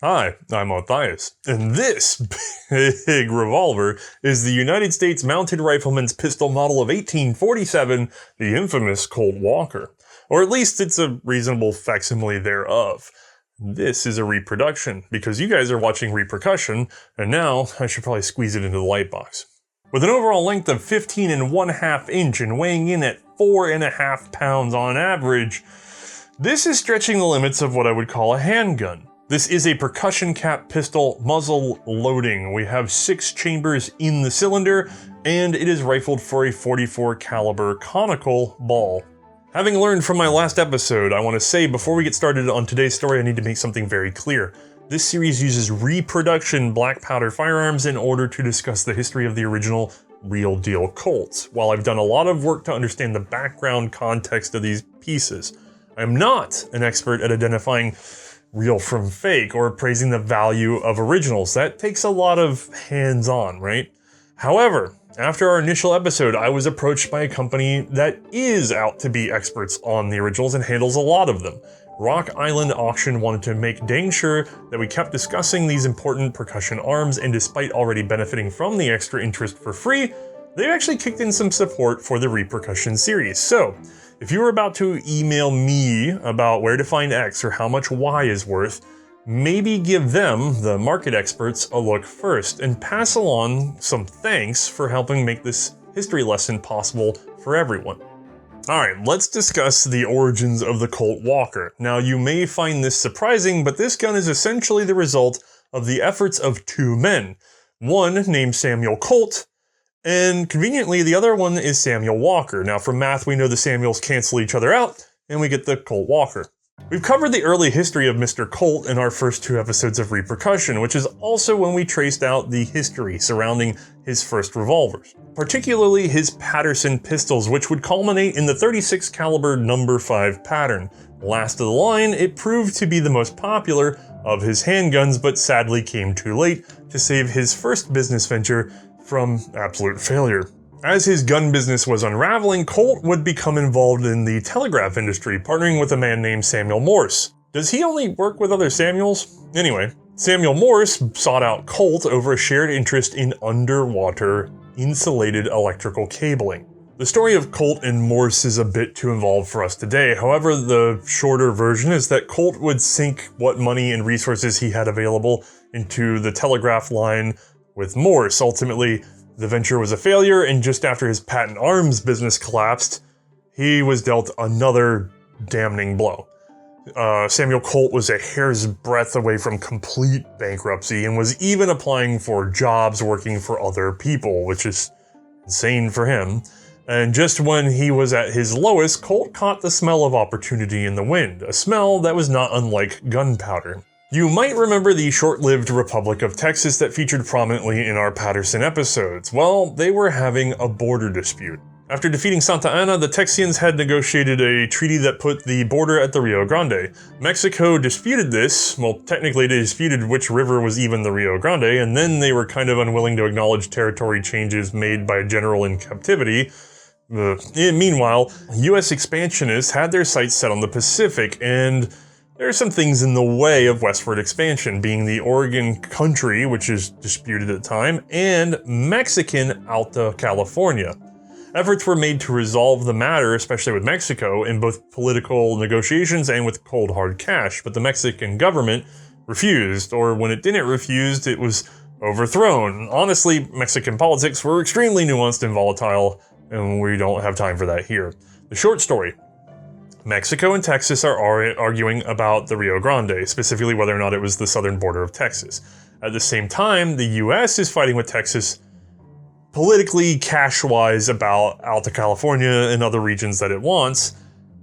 Hi, I'm Othais, and this big revolver is the United States Mounted Rifleman's pistol model of 1847, the infamous Colt Walker. Or at least it's a reasonable facsimile thereof. This is a reproduction, because you guys are watching Reprocussion, and now I should probably squeeze it into the lightbox. With an overall length of 15½ inch and weighing in at 4½ pounds on average, this is stretching the limits of what I would call a handgun. This is a percussion cap pistol muzzle loading. We have 6 chambers in the cylinder, and it is rifled for a .44 caliber conical ball. Having learned from my last episode, I want to say before we get started on today's story, I need to make something very clear. This series uses reproduction black powder firearms in order to discuss the history of the original real deal Colts. While I've done a lot of work to understand the background context of these pieces, I'm not an expert at identifying real from fake or praising the value of originals. That takes a lot of hands-on, right? However, after our initial episode, I was approached by a company that is out to be experts on the originals and handles a lot of them. Rock Island Auction wanted to make dang sure that we kept discussing these important percussion arms, and despite already benefiting from the extra interest for free, they actually kicked in some support for the Reprocussion series. So, if you were about to email me about where to find X or how much Y is worth, maybe give them, the market experts, a look first, and pass along some thanks for helping make this history lesson possible for everyone. Alright, let's discuss the origins of the Colt Walker. Now, you may find this surprising, but this gun is essentially the result of the efforts of 2 men. One named Samuel Colt, and conveniently, the other one is Samuel Walker. Now, from math, we know the Samuels cancel each other out, and we get the Colt Walker. We've covered the early history of Mr. Colt in our first 2 episodes of Reprocussion, which is also when we traced out the history surrounding his first revolvers, particularly his Patterson pistols, which would culminate in the .36 caliber No. 5 pattern. Last of the line, it proved to be the most popular of his handguns, but sadly came too late to save his first business venture from absolute failure. As his gun business was unraveling, Colt would become involved in the telegraph industry, partnering with a man named Samuel Morse. Does he only work with other Samuels? Anyway, Samuel Morse sought out Colt over a shared interest in underwater insulated electrical cabling. The story of Colt and Morse is a bit too involved for us today. However, the shorter version is that Colt would sink what money and resources he had available into the telegraph line with Morse. Ultimately, the venture was a failure, and just after his patent arms business collapsed, he was dealt another damning blow. Samuel Colt was a hair's breadth away from complete bankruptcy and was even applying for jobs working for other people, which is insane for him. And just when he was at his lowest, Colt caught the smell of opportunity in the wind, a smell that was not unlike gunpowder. You might remember the short-lived Republic of Texas that featured prominently in our Patterson episodes. Well, they were having a border dispute. After defeating Santa Anna, the Texians had negotiated a treaty that put the border at the Rio Grande. Mexico disputed this. Well, technically they disputed which river was even the Rio Grande, and then they were kind of unwilling to acknowledge territory changes made by a general in captivity. Meanwhile, US expansionists had their sights set on the Pacific, and there are some things in the way of westward expansion, being the Oregon Country, which is disputed at the time, and Mexican Alta California. Efforts were made to resolve the matter, especially with Mexico, in both political negotiations and with cold hard cash, but the Mexican government refused, or when it didn't refuse, it was overthrown. Honestly, Mexican politics were extremely nuanced and volatile, and we don't have time for that here. The short story: Mexico and Texas are arguing about the Rio Grande, specifically whether or not it was the southern border of Texas. At the same time, the US is fighting with Texas politically, cash-wise, about Alta California and other regions that it wants.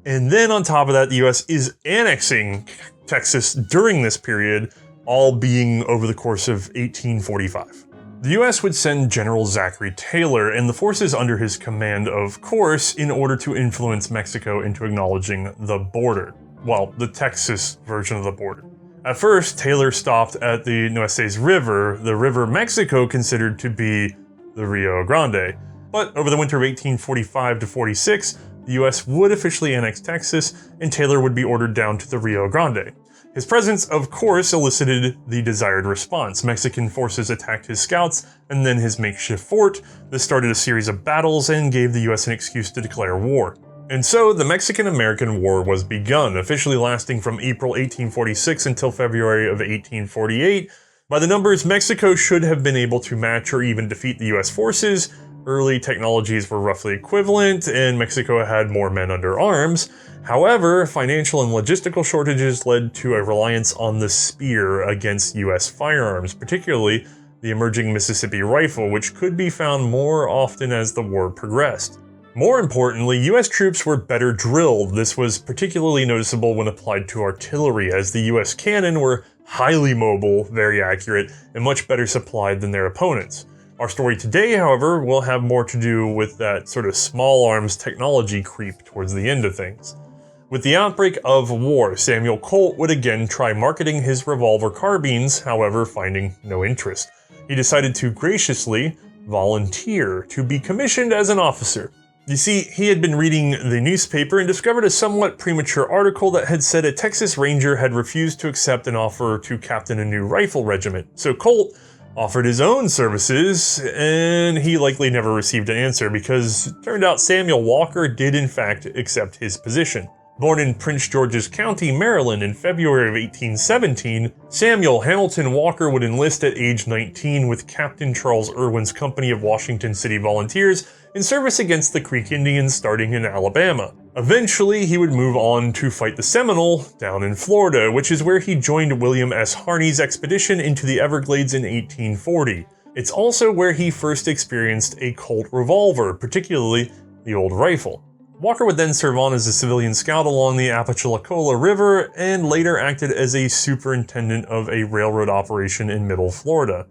And then on top of that, the US is annexing Texas during this period, all being over the course of 1845. The US would send General Zachary Taylor and the forces under his command, of course, in order to influence Mexico into acknowledging the border. Well, the Texas version of the border. At first, Taylor stopped at the Nueces River, the river Mexico considered to be the Rio Grande. But over the winter of 1845 to 46, the US would officially annex Texas, and Taylor would be ordered down to the Rio Grande. His presence, of course, elicited the desired response. Mexican forces attacked his scouts and then his makeshift fort. This started a series of battles and gave the US an excuse to declare war. And so the Mexican-American War was begun, officially lasting from April 1846 until February of 1848. By the numbers, Mexico should have been able to match or even defeat the US forces. Early technologies were roughly equivalent, and Mexico had more men under arms. However, financial and logistical shortages led to a reliance on the spear against US firearms, particularly the emerging Mississippi rifle, which could be found more often as the war progressed. More importantly, US troops were better drilled. This was particularly noticeable when applied to artillery, as the US cannon were highly mobile, very accurate, and much better supplied than their opponents. Our story today, however, will have more to do with that sort of small arms technology creep towards the end of things. With the outbreak of war, Samuel Colt would again try marketing his revolver carbines, however finding no interest. He decided to graciously volunteer to be commissioned as an officer. You see, he had been reading the newspaper and discovered a somewhat premature article that had said a Texas Ranger had refused to accept an offer to captain a new rifle regiment. So Colt offered his own services, and he likely never received an answer because it turned out Samuel Walker did in fact accept his position. Born in Prince George's County, Maryland in February of 1817, Samuel Hamilton Walker would enlist at age 19 with Captain Charles Irwin's company of Washington City Volunteers in service against the Creek Indians starting in Alabama. Eventually, he would move on to fight the Seminole down in Florida, which is where he joined William S. Harney's expedition into the Everglades in 1840. It's also where he first experienced a Colt revolver, particularly the old rifle. Walker would then serve on as a civilian scout along the Apalachicola River and later acted as a superintendent of a railroad operation in Middle Florida.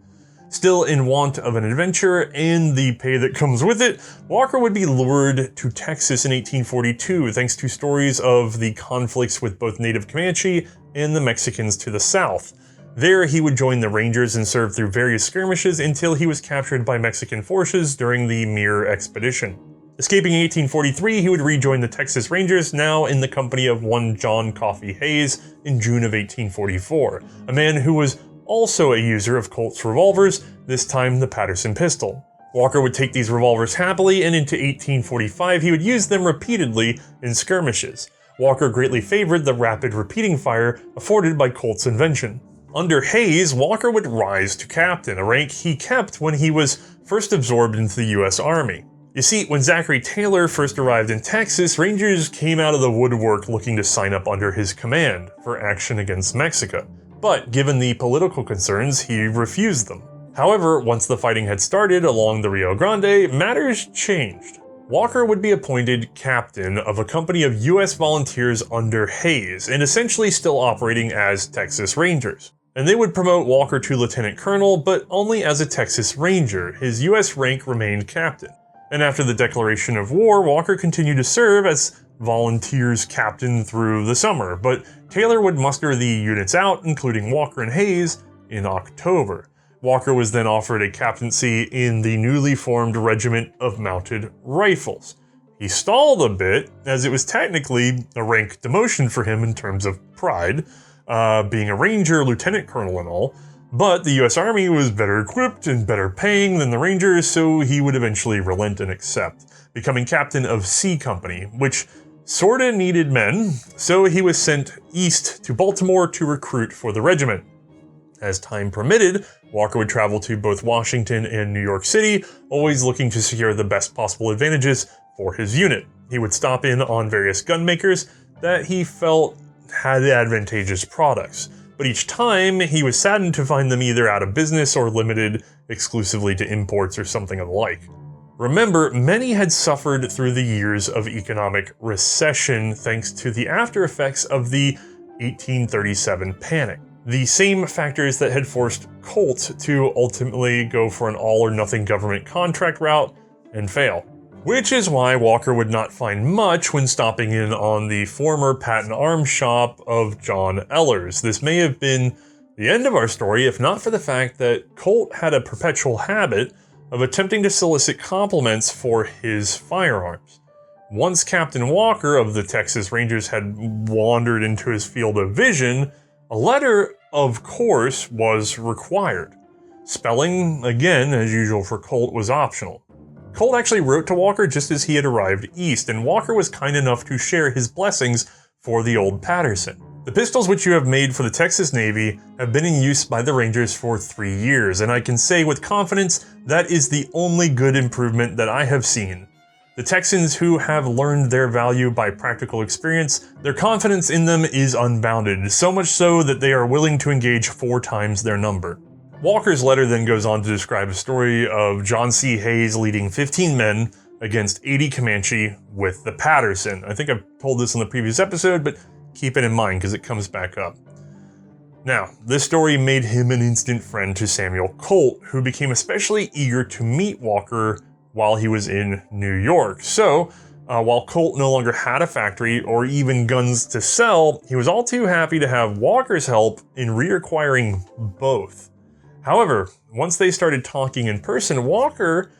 Still in want of an adventure and the pay that comes with it, Walker would be lured to Texas in 1842 thanks to stories of the conflicts with both native Comanche and the Mexicans to the south. There he would join the Rangers and serve through various skirmishes until he was captured by Mexican forces during the Muir expedition. Escaping in 1843, he would rejoin the Texas Rangers, now in the company of one John Coffee Hayes in June of 1844, a man who was also a user of Colt's revolvers, this time the Patterson pistol. Walker would take these revolvers happily, and into 1845 he would use them repeatedly in skirmishes. Walker greatly favored the rapid repeating fire afforded by Colt's invention. Under Hayes, Walker would rise to captain, a rank he kept when he was first absorbed into the US Army. You see, when Zachary Taylor first arrived in Texas, Rangers came out of the woodwork looking to sign up under his command for action against Mexico. But given the political concerns, he refused them. However, once the fighting had started along the Rio Grande, matters changed. Walker would be appointed captain of a company of US volunteers under Hayes, and essentially still operating as Texas Rangers. And they would promote Walker to lieutenant colonel, but only as a Texas Ranger. His US rank remained captain. And after the declaration of war, Walker continued to serve as volunteers captain through the summer, but Taylor would muster the units out, including Walker and Hayes, in October. Walker was then offered a captaincy in the newly formed Regiment of Mounted Rifles. He stalled a bit, as it was technically a rank demotion for him in terms of pride, being a Ranger, lieutenant colonel and all, but the US Army was better equipped and better paying than the Rangers, so he would eventually relent and accept, becoming captain of C Company, which sorta needed men, so he was sent east to Baltimore to recruit for the regiment. As time permitted, Walker would travel to both Washington and New York City, always looking to secure the best possible advantages for his unit. He would stop in on various gun makers that he felt had advantageous products, but each time he was saddened to find them either out of business or limited exclusively to imports or something of the like. Remember, many had suffered through the years of economic recession thanks to the after effects of the 1837 panic. The same factors that had forced Colt to ultimately go for an all-or-nothing government contract route and fail. Which is why Walker would not find much when stopping in on the former patent arms shop of John Ellers. This may have been the end of our story if not for the fact that Colt had a perpetual habit of attempting to solicit compliments for his firearms. Once Captain Walker of the Texas Rangers had wandered into his field of vision, A letter, of course, was required. Spelling, again, as usual for Colt, was optional. Colt actually wrote to Walker just as he had arrived east, and Walker was kind enough to share his blessings for the old Patterson. The pistols which you have made for the Texas Navy have been in use by the Rangers for 3 years, and I can say with confidence that is the only good improvement that I have seen. The Texans who have learned their value by practical experience, their confidence in them is unbounded, so much so that they are willing to engage 4 times their number. Walker's letter then goes on to describe a story of John C. Hayes leading 15 men against 80 Comanche with the Patterson. I think I've told this in the previous episode, but keep it in mind because it comes back up. Now, this story made him an instant friend to Samuel Colt, who became especially eager to meet Walker while he was in New York. So, while Colt no longer had a factory or even guns to sell, he was all too happy to have Walker's help in reacquiring both. However, once they started talking in person, Walker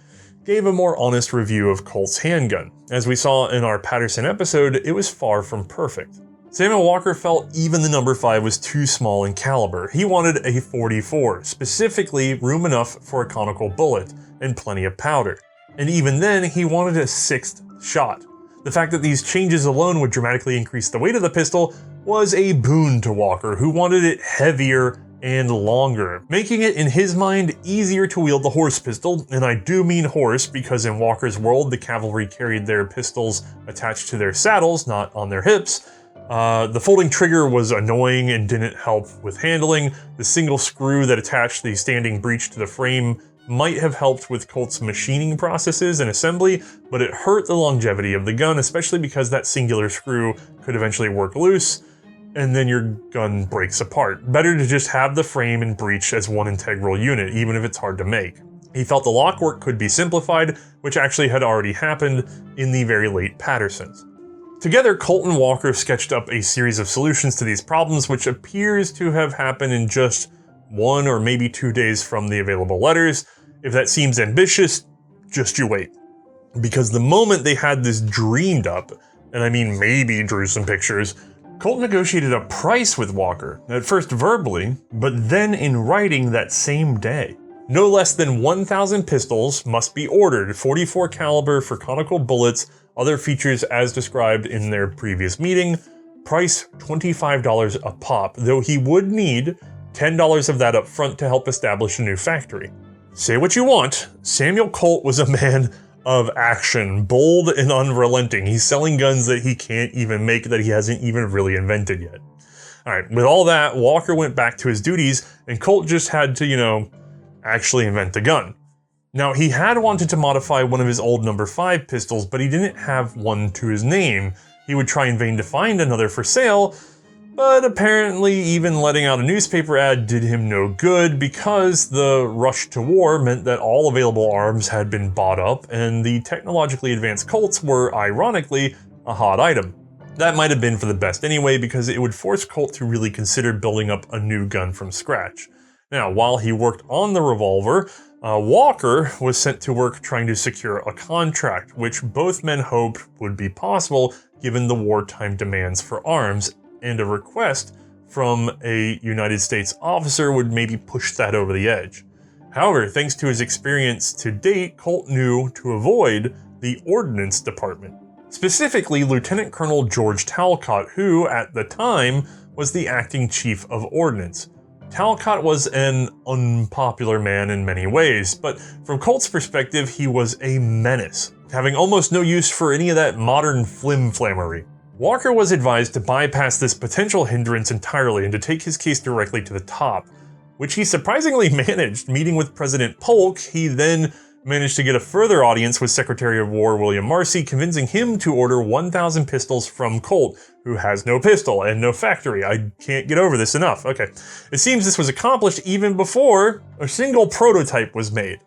gave a more honest review of Colt's handgun. As we saw in our Patterson episode, it was far from perfect. Samuel Walker felt even the number 5 was too small in caliber. He wanted a .44, specifically room enough for a conical bullet and plenty of powder. And even then, he wanted a 6th shot. The fact that these changes alone would dramatically increase the weight of the pistol was a boon to Walker, who wanted it heavier and longer, making it, in his mind, easier to wield the horse pistol, and I do mean horse because in Walker's world, the cavalry carried their pistols attached to their saddles, not on their hips. The folding trigger was annoying and didn't help with handling. The single screw that attached the standing breech to the frame might have helped with Colt's machining processes and assembly, but it hurt the longevity of the gun, especially because that singular screw could eventually work loose, and then your gun breaks apart. Better to just have the frame and breech as one integral unit, even if it's hard to make. He felt the lock work could be simplified, which actually had already happened in the very late Pattersons. Together, Colt and Walker sketched up a series of solutions to these problems, which appears to have happened in just 1 or maybe 2 days from the available letters. If that seems ambitious, just you wait. Because the moment they had this dreamed up, and I mean maybe drew some pictures, Colt negotiated a price with Walker, at first verbally, but then in writing that same day. No less than 1,000 pistols must be ordered, .44 caliber for conical bullets, other features as described in their previous meeting, price $25 a pop, though he would need $10 of that up front to help establish a new factory. Say what you want, Samuel Colt was a man of action, bold and unrelenting. He's selling guns that he can't even make, that he hasn't even really invented yet. Alright, with all that, Walker went back to his duties, and Colt just had to, actually invent the gun. Now, he had wanted to modify one of his old number 5 pistols, but he didn't have one to his name. He would try in vain to find another for sale, but apparently even letting out a newspaper ad did him no good because the rush to war meant that all available arms had been bought up, and the technologically advanced Colts were, ironically, a hot item. That might have been for the best anyway, because it would force Colt to really consider building up a new gun from scratch. Now, while he worked on the Revolver, Walker was sent to work trying to secure a contract, which both men hoped would be possible given the wartime demands for arms, and a request from a United States officer would maybe push that over the edge. However, thanks to his experience to date, Colt knew to avoid the Ordnance Department. Specifically, Lieutenant Colonel George Talcott, who, at the time, was the acting chief of Ordnance. Talcott was an unpopular man in many ways, but from Colt's perspective, he was a menace, having almost no use for any of that modern flim-flammery. Walker was advised to bypass this potential hindrance entirely and to take his case directly to the top, which he surprisingly managed. Meeting with President Polk, he then managed to get a further audience with Secretary of War William Marcy, convincing him to order 1,000 pistols from Colt, who has no pistol and no factory. I can't get over this enough. Okay, it seems this was accomplished even before a single prototype was made.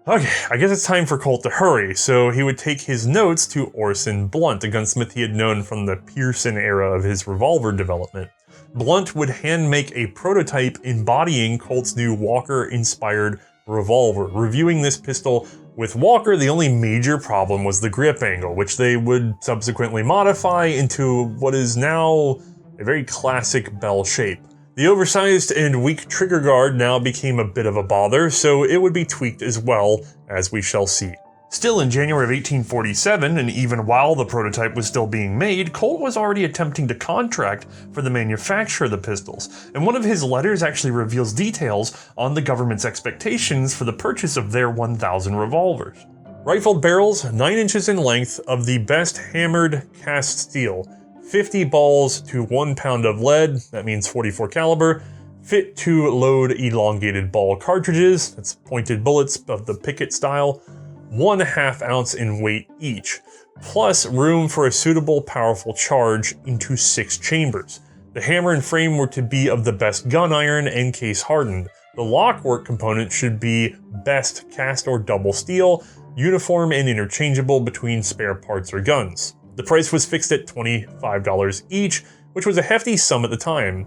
Okay, I guess it's time for Colt to hurry, so he would take his notes to Orson Blunt, a gunsmith he had known from the Pearson era of his revolver development. Blunt would hand-make a prototype embodying Colt's new Walker-inspired revolver. Reviewing this pistol with Walker, the only major problem was the grip angle, which they would subsequently modify into what is now a very classic bell shape. The oversized and weak trigger guard now became a bit of a bother, so it would be tweaked as well, as we shall see. Still in January of 1847, and even while the prototype was still being made, Colt was already attempting to contract for the manufacture of the pistols, and one of his letters actually reveals details on the government's expectations for the purchase of their 1,000 revolvers. Rifled barrels, 9 inches in length, of the best hammered cast steel, 50 balls to 1 pound of lead, that means 44 caliber, fit to load elongated ball cartridges, that's pointed bullets of the picket style, 1/2 ounce in weight each, plus room for a suitable powerful charge into 6 chambers. The hammer and frame were to be of the best gun iron and case hardened. The lockwork component should be best cast or double steel, uniform and interchangeable between spare parts or guns. The price was fixed at $25 each, which was a hefty sum at the time,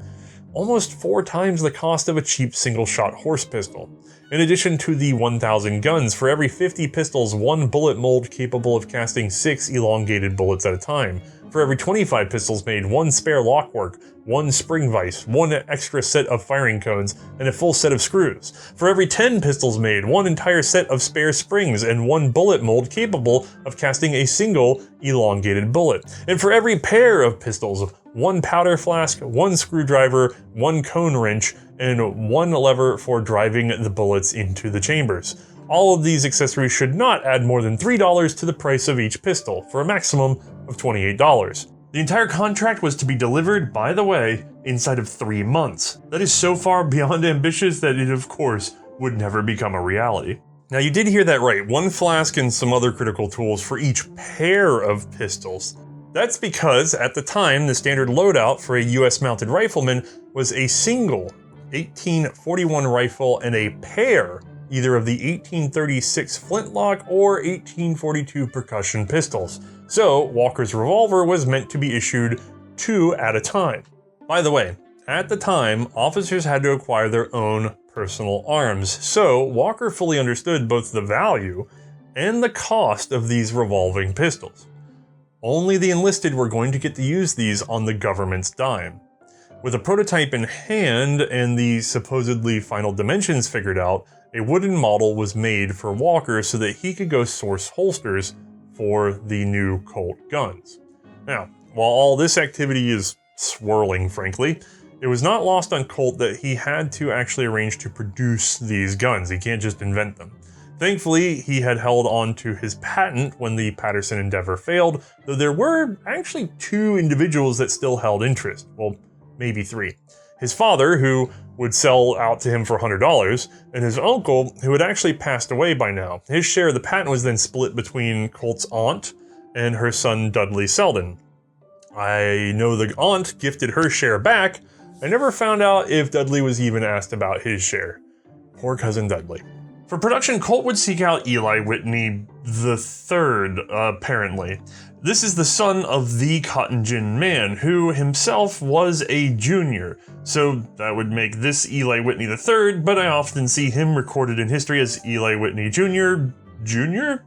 almost 4 times the cost of a cheap single-shot horse pistol. In addition to the 1,000 guns, for every 50 pistols, 1 bullet mold capable of casting 6 elongated bullets at a time. For every 25 pistols made, 1 spare lockwork, 1 spring vise, 1 extra set of firing cones, and a full set of screws. For every 10 pistols made, 1 entire set of spare springs, and 1 bullet mold capable of casting a single elongated bullet. And for every pair of pistols, 1 powder flask, 1 screwdriver, 1 cone wrench, and 1 lever for driving the bullets into the chambers. All of these accessories should not add more than $3 to the price of each pistol, for a maximum of $28. The entire contract was to be delivered, by the way, inside of 3 months. That is so far beyond ambitious that it, of course, would never become a reality. Now, you did hear that right, 1 flask and some other critical tools for each pair of pistols. That's because, at the time, the standard loadout for a US mounted rifleman was a single 1841 rifle and a pair either of the 1836 flintlock or 1842 percussion pistols. So, Walker's revolver was meant to be issued 2 at a time. By the way, at the time, officers had to acquire their own personal arms, so Walker fully understood both the value and the cost of these revolving pistols. Only the enlisted were going to get to use these on the government's dime. With a prototype in hand and the supposedly final dimensions figured out, a wooden model was made for Walker so that he could go source holsters for the new Colt guns. Now, while all this activity is swirling, frankly, it was not lost on Colt that he had to actually arrange to produce these guns. He can't just invent them. Thankfully, he had held on to his patent when the Patterson endeavor failed, though there were actually 2 individuals that still held interest. Well, maybe 3. His father, who would sell out to him for $100, and his uncle, who had actually passed away by now. His share of the patent was then split between Colt's aunt and her son Dudley Selden. I know the aunt gifted her share back. I never found out if Dudley was even asked about his share. Poor cousin Dudley. For production, Colt would seek out Eli Whitney III, apparently. This is the son of the Cotton Gin Man, who himself was a junior, so that would make this Eli Whitney III, but I often see him recorded in history as Eli Whitney Jr. Jr.?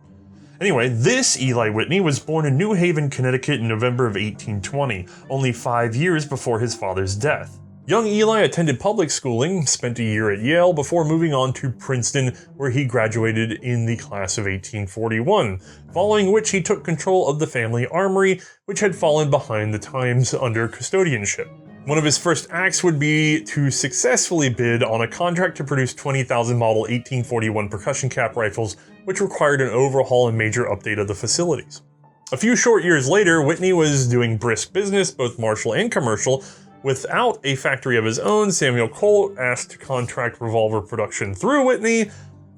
Anyway, this Eli Whitney was born in New Haven, Connecticut in November of 1820, only 5 years before his father's death. Young Eli attended public schooling, spent a year at Yale before moving on to Princeton, where he graduated in the class of 1841, following which he took control of the family armory, which had fallen behind the times under custodianship. One of his first acts would be to successfully bid on a contract to produce 20,000 model 1841 percussion cap rifles, which required an overhaul and major update of the facilities. A few short years later, Whitney was doing brisk business, both martial and commercial. Without a factory of his own, Samuel Colt asked to contract revolver production through Whitney,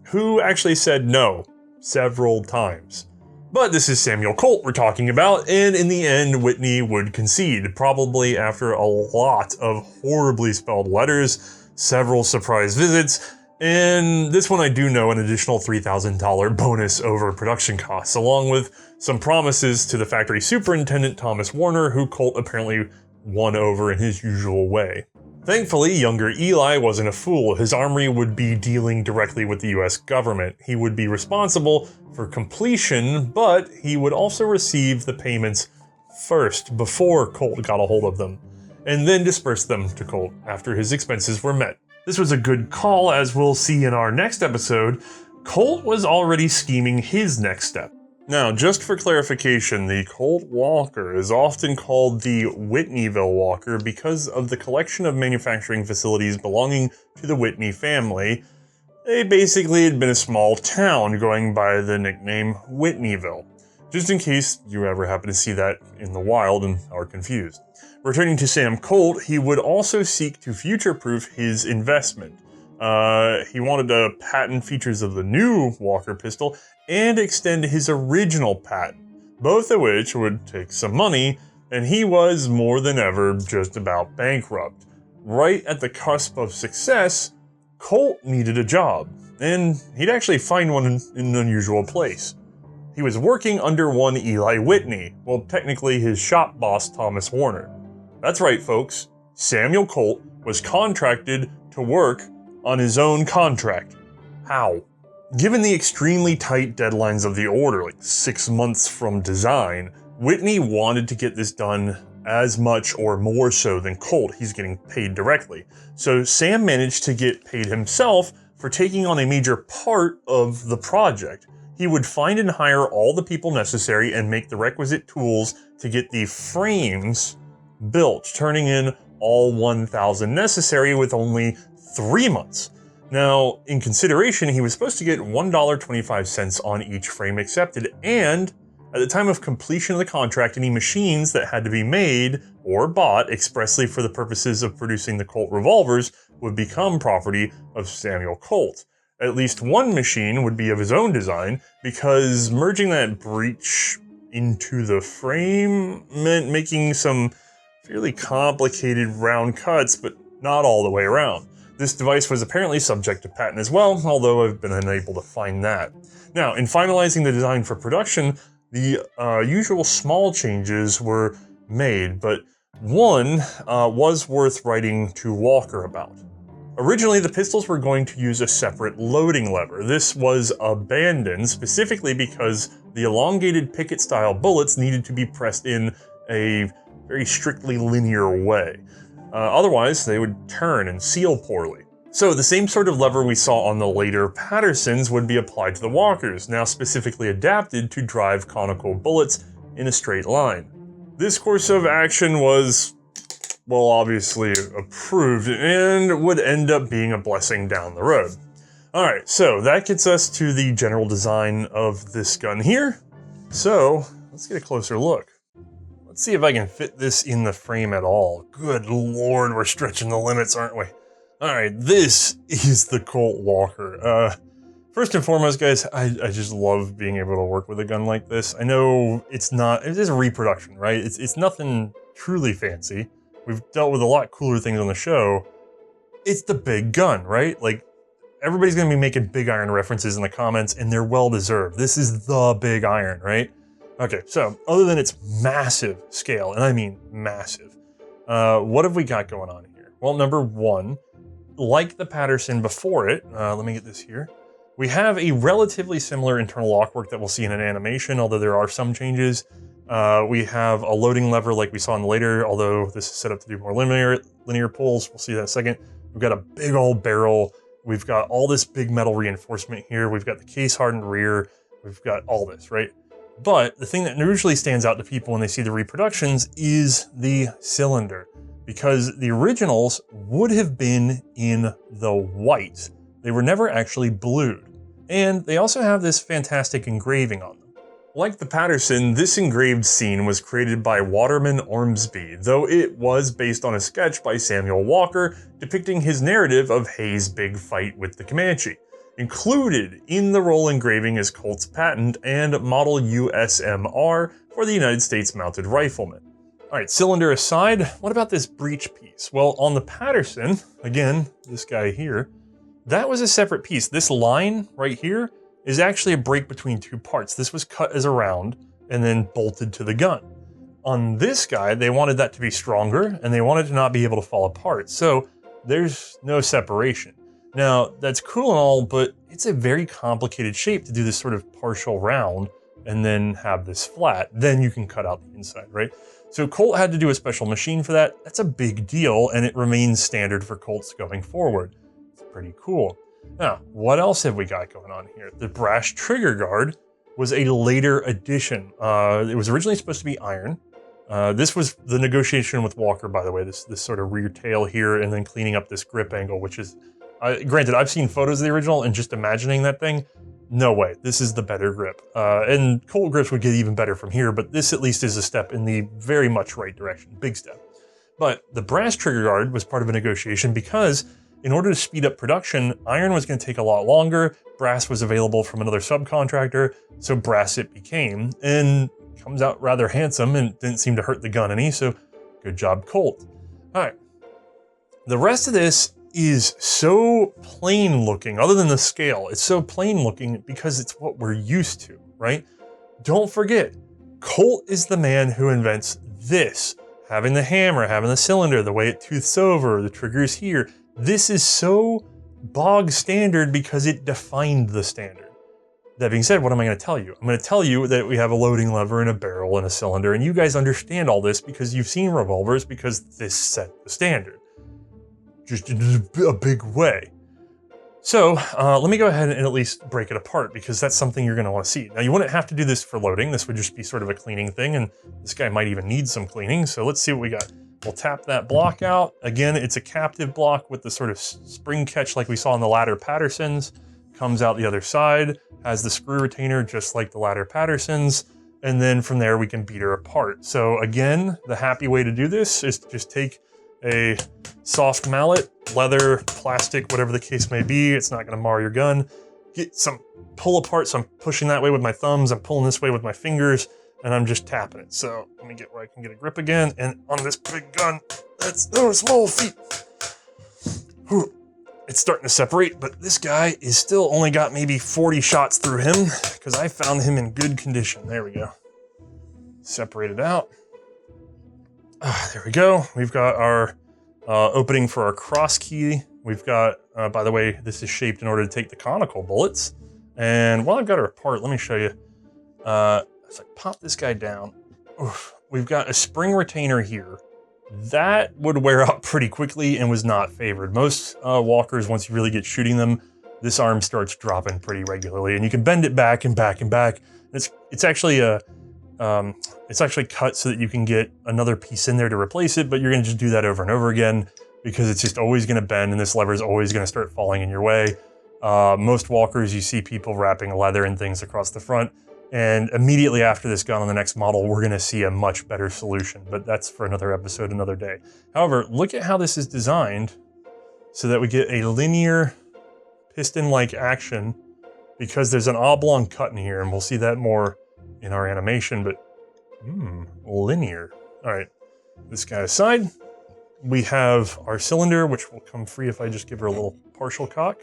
who actually said no several times. But this is Samuel Colt we're talking about, and in the end, Whitney would concede, probably after a lot of horribly spelled letters, several surprise visits, and this one I do know an additional $3,000 bonus over production costs, along with some promises to the factory superintendent Thomas Warner, who Colt apparently won over in his usual way. Thankfully, younger Eli wasn't a fool. His armory would be dealing directly with the US government. He would be responsible for completion, but he would also receive the payments first, before Colt got a hold of them. and then disperse them to Colt after his expenses were met. This was a good call, as we'll see in our next episode. Colt was already scheming his next step. Now, just for clarification, the Colt Walker is often called the Whitneyville-Walker because of the collection of manufacturing facilities belonging to the Whitney family. They basically had been a small town going by the nickname Whitneyville, just in case you ever happen to see that in the wild and are confused. Returning to Sam Colt, he would also seek to future-proof his investment. He wanted to patent features of the new Walker pistol and extend his original patent, both of which would take some money, and he was more than ever just about bankrupt. Right at the cusp of success, Colt needed a job, and he'd actually find one in an unusual place. He was working under one Eli Whitney, well, technically his shop boss Thomas Warner. That's right, folks, Samuel Colt was contracted to work on his own contract. How? Given the extremely tight deadlines of the order, like 6 months from design, Whitney wanted to get this done as much or more so than Colt. He's getting paid directly. So Sam managed to get paid himself for taking on a major part of the project. He would find and hire all the people necessary and make the requisite tools to get the frames built, turning in all 1,000 necessary with only 3 months. Now, in consideration, he was supposed to get $1.25 on each frame accepted, and at the time of completion of the contract, any machines that had to be made or bought expressly for the purposes of producing the Colt revolvers would become property of Samuel Colt. At least one machine would be of his own design, because merging that breech into the frame meant making some fairly complicated round cuts, but not all the way around. This device was apparently subject to patent as well, although I've been unable to find that. Now, in finalizing the design for production, the usual small changes were made, but one was worth writing to Walker about. Originally, the pistols were going to use a separate loading lever. This was abandoned specifically because the elongated picket-style bullets needed to be pressed in a very strictly linear way. Otherwise, they would turn and seal poorly. So the same sort of lever we saw on the later Pattersons would be applied to the Walkers, now specifically adapted to drive conical bullets in a straight line. This course of action was, well, obviously approved and would end up being a blessing down the road. Alright, so that gets us to the general design of this gun here. So let's get a closer look. Let's see if I can fit this in the frame at all. Good lord, we're stretching the limits, aren't we? Alright, this is the Colt Walker. First and foremost, guys, I just love being able to work with a gun like this. I know it is a reproduction, right? It's nothing truly fancy. We've dealt with a lot cooler things on the show. It's the big gun, right? Like, everybody's gonna be making big iron references in the comments, and they're well deserved. This is the big iron, right? Okay, so other than its massive scale, and I mean massive, what have we got going on here? Well, number one, like the Patterson before it, let me get this here. We have a relatively similar internal lockwork that we'll see in an animation, although there are some changes. We have a loading lever like we saw in the later, although this is set up to do more linear pulls. We'll see that in a second. We've got a big old barrel. We've got all this big metal reinforcement here. We've got the case hardened rear. We've got all this, right? But the thing that usually stands out to people when they see the reproductions is the cylinder, because the originals would have been in the white. They were never actually blued. And they also have this fantastic engraving on them. Like the Patterson, this engraved scene was created by Waterman Ormsby, though it was based on a sketch by Samuel Walker depicting his narrative of Hayes' big fight with the Comanche. Included in the roll engraving is Colt's patent and model USMR for the United States Mounted Rifleman. Alright, cylinder aside, what about this breech piece? Well, on the Patterson, again, this guy here, that was a separate piece. This line right here is actually a break between two parts. This was cut as a round and then bolted to the gun. On this guy, they wanted that to be stronger and they wanted to not be able to fall apart. So there's no separation. Now, that's cool and all, but it's a very complicated shape to do this sort of partial round and then have this flat. Then you can cut out the inside, right? So Colt had to do a special machine for that. That's a big deal, and it remains standard for Colts going forward. It's pretty cool. Now, what else have we got going on here? The brass trigger guard was a later addition. It was originally supposed to be iron. This was the negotiation with Walker, by the way, this sort of rear tail here, and then cleaning up this grip angle, which is, granted, I've seen photos of the original, and just imagining that thing, no way, this is the better grip. And Colt grips would get even better from here, but this at least is a step in the very much right direction, big step. But the brass trigger guard was part of a negotiation because in order to speed up production, iron was going to take a lot longer, brass was available from another subcontractor, so brass it became, and comes out rather handsome and didn't seem to hurt the gun any, so good job, Colt. All right, the rest of this is so plain looking, other than the scale, it's so plain looking because it's what we're used to, right? Don't forget, Colt is the man who invents this. Having the hammer, having the cylinder, the way it tooths over, the triggers here. This is so bog standard because it defined the standard. That being said, what am I going to tell you? I'm going to tell you that we have a loading lever and a barrel and a cylinder, and you guys understand all this because you've seen revolvers because this set the standard. Just in a big way. So let me go ahead and at least break it apart because that's something you're going to want to see. Now you wouldn't have to do this for loading. This would just be sort of a cleaning thing, and this guy might even need some cleaning. So let's see what we got. We'll tap that block out. Again, it's a captive block with the sort of spring catch like we saw in the ladder Pattersons. Comes out the other side, has the screw retainer just like the ladder Pattersons, and then from there we can beat her apart. So again, the happy way to do this is to just take a soft mallet, leather, plastic, whatever the case may be. It's not going to mar your gun. Get some pull apart, so I'm pushing that way with my thumbs, I'm pulling this way with my fingers, and I'm just tapping it. So let me get where I can get a grip again, and on this big gun, that's no small feat. Whew. It's starting to separate, but this guy is still only got maybe 40 shots through him because I found him in good condition. There we go. Separate it out. There we go. We've got our opening for our cross key. We've got, by the way, this is shaped in order to take the conical bullets. And while I've got her apart, let me show you. As I pop this guy down, we've got a spring retainer here. That would wear out pretty quickly and was not favored. Most walkers, once you really get shooting them, this arm starts dropping pretty regularly, and you can bend it back and back and back. It's actually cut so that you can get another piece in there to replace it, but you're going to just do that over and over again because it's just always going to bend, and this lever is always going to start falling in your way. Most walkers, you see people wrapping leather and things across the front. And immediately after this gun on the next model, we're going to see a much better solution, but that's for another episode, another day. However, look at how this is designed so that we get a linear piston-like action because there's an oblong cut in here, and we'll see that more in our animation, but linear. All right, this guy aside, we have our cylinder, which will come free if I just give her a little partial cock.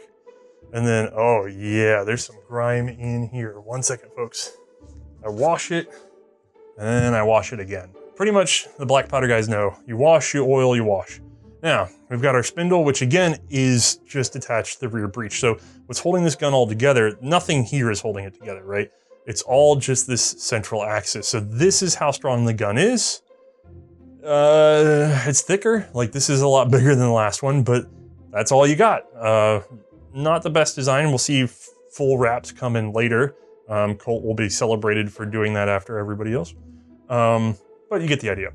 And then, oh yeah, there's some grime in here. 1 second, folks. I wash it, and then I wash it again. Pretty much, the black powder guys know. You wash, you oil, you wash. Now, we've got our spindle, which again is just attached to the rear breech. So what's holding this gun all together, nothing here is holding it together, right? It's all just this central axis. So this is how strong the gun is. It's thicker, like this is a lot bigger than the last one, but that's all you got. Not the best design. We'll see full wraps come in later. Colt will be celebrated for doing that after everybody else. But you get the idea.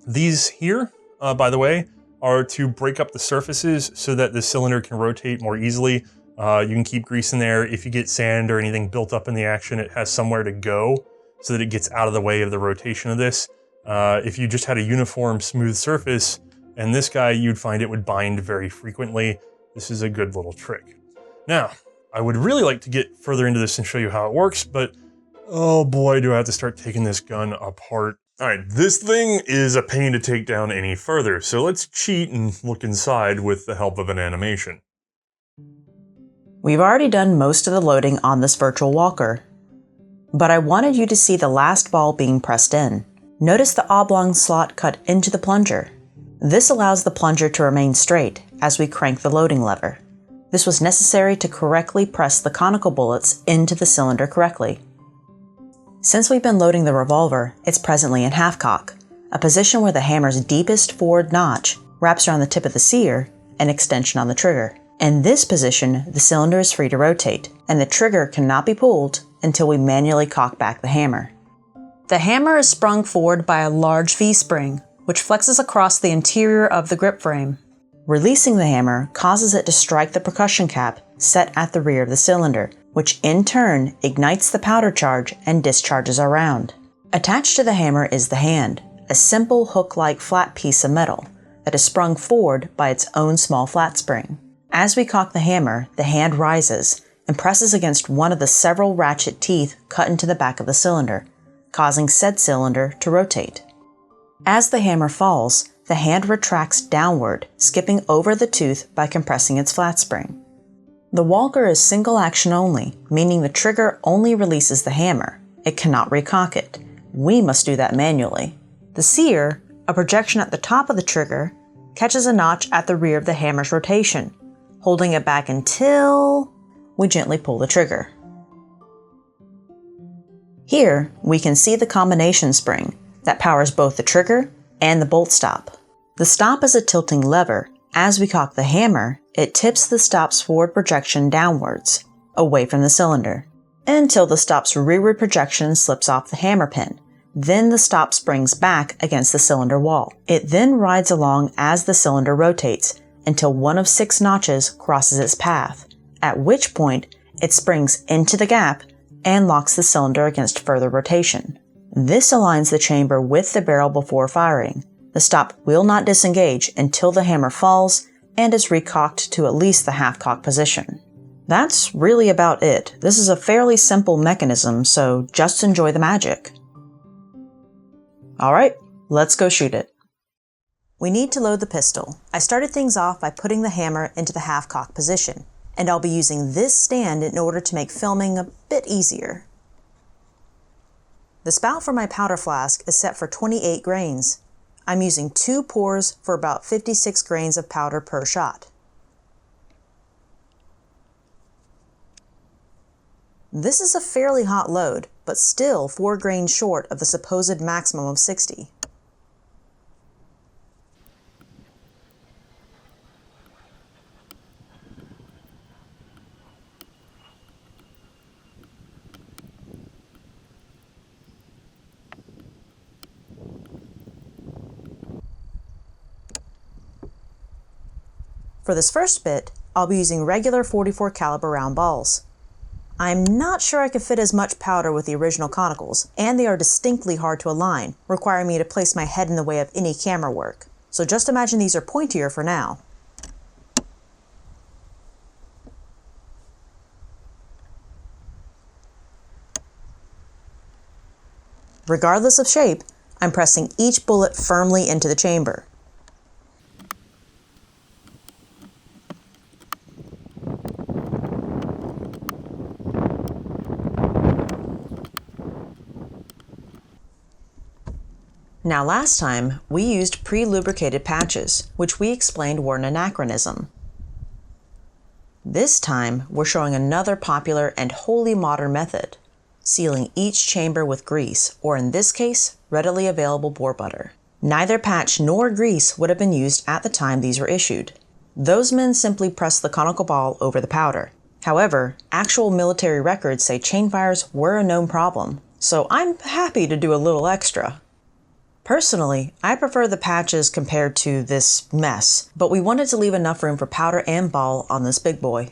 These here, by the way, are to break up the surfaces so that the cylinder can rotate more easily. You can keep grease in there. If you get sand or anything built up in the action, it has somewhere to go so that it gets out of the way of the rotation of this. If you just had a uniform smooth surface, and this guy, you'd find it would bind very frequently. This is a good little trick. Now, I would really like to get further into this and show you how it works, but oh boy, do I have to start taking this gun apart. All right, this thing is a pain to take down any further, so let's cheat and look inside with the help of an animation. We've already done most of the loading on this virtual walker, but I wanted you to see the last ball being pressed in. Notice the oblong slot cut into the plunger. This allows the plunger to remain straight as we crank the loading lever. This was necessary to correctly press the conical bullets into the cylinder correctly. Since we've been loading the revolver, it's presently in half cock. a position where the hammer's deepest forward notch wraps around the tip of the sear, an extension on the trigger. In this position, the cylinder is free to rotate, and the trigger cannot be pulled until we manually cock back the hammer. The hammer is sprung forward by a large V-spring, which flexes across the interior of the grip frame. Releasing the hammer causes it to strike the percussion cap set at the rear of the cylinder, which in turn ignites the powder charge and discharges our round. Attached to the hammer is the hand, a simple hook-like flat piece of metal that is sprung forward by its own small flat spring. As we cock the hammer, the hand rises and presses against one of the several ratchet teeth cut into the back of the cylinder, causing said cylinder to rotate. As the hammer falls, the hand retracts downward, skipping over the tooth by compressing its flat spring. The Walker is single action only, meaning the trigger only releases the hammer. It cannot recock it. We must do that manually. The sear, a projection at the top of the trigger, catches a notch at the rear of the hammer's rotation, holding it back until we gently pull the trigger. Here, we can see the combination spring that powers both the trigger and the bolt stop. The stop is a tilting lever. As we cock the hammer, it tips the stop's forward projection downwards, away from the cylinder, until the stop's rearward projection slips off the hammer pin. Then the stop springs back against the cylinder wall. It then rides along as the cylinder rotates until one of 6 notches crosses its path, at which point it springs into the gap and locks the cylinder against further rotation. This aligns the chamber with the barrel before firing. The stop will not disengage until the hammer falls and is recocked to at least the half-cock position. That's really about it. This is a fairly simple mechanism, so just enjoy the magic. Alright, let's go shoot it. We need to load the pistol. I started things off by putting the hammer into the half-cock position, and I'll be using this stand in order to make filming a bit easier. The spout for my powder flask is set for 28 grains. I'm using 2 pours for about 56 grains of powder per shot. This is a fairly hot load, but still 4 grains short of the supposed maximum of 60. For this first bit, I'll be using regular .44 caliber round balls. I'm not sure I could fit as much powder with the original conicals, and they are distinctly hard to align, requiring me to place my head in the way of any camera work. So just imagine these are pointier for now. Regardless of shape, I'm pressing each bullet firmly into the chamber. Now last time, we used pre-lubricated patches, which we explained were an anachronism. This time, we're showing another popular and wholly modern method, sealing each chamber with grease, or in this case, readily available boar butter. Neither patch nor grease would have been used at the time these were issued. Those men simply pressed the conical ball over the powder. However, actual military records say chain fires were a known problem, so I'm happy to do a little extra. Personally, I prefer the patches compared to this mess, but we wanted to leave enough room for powder and ball on this big boy.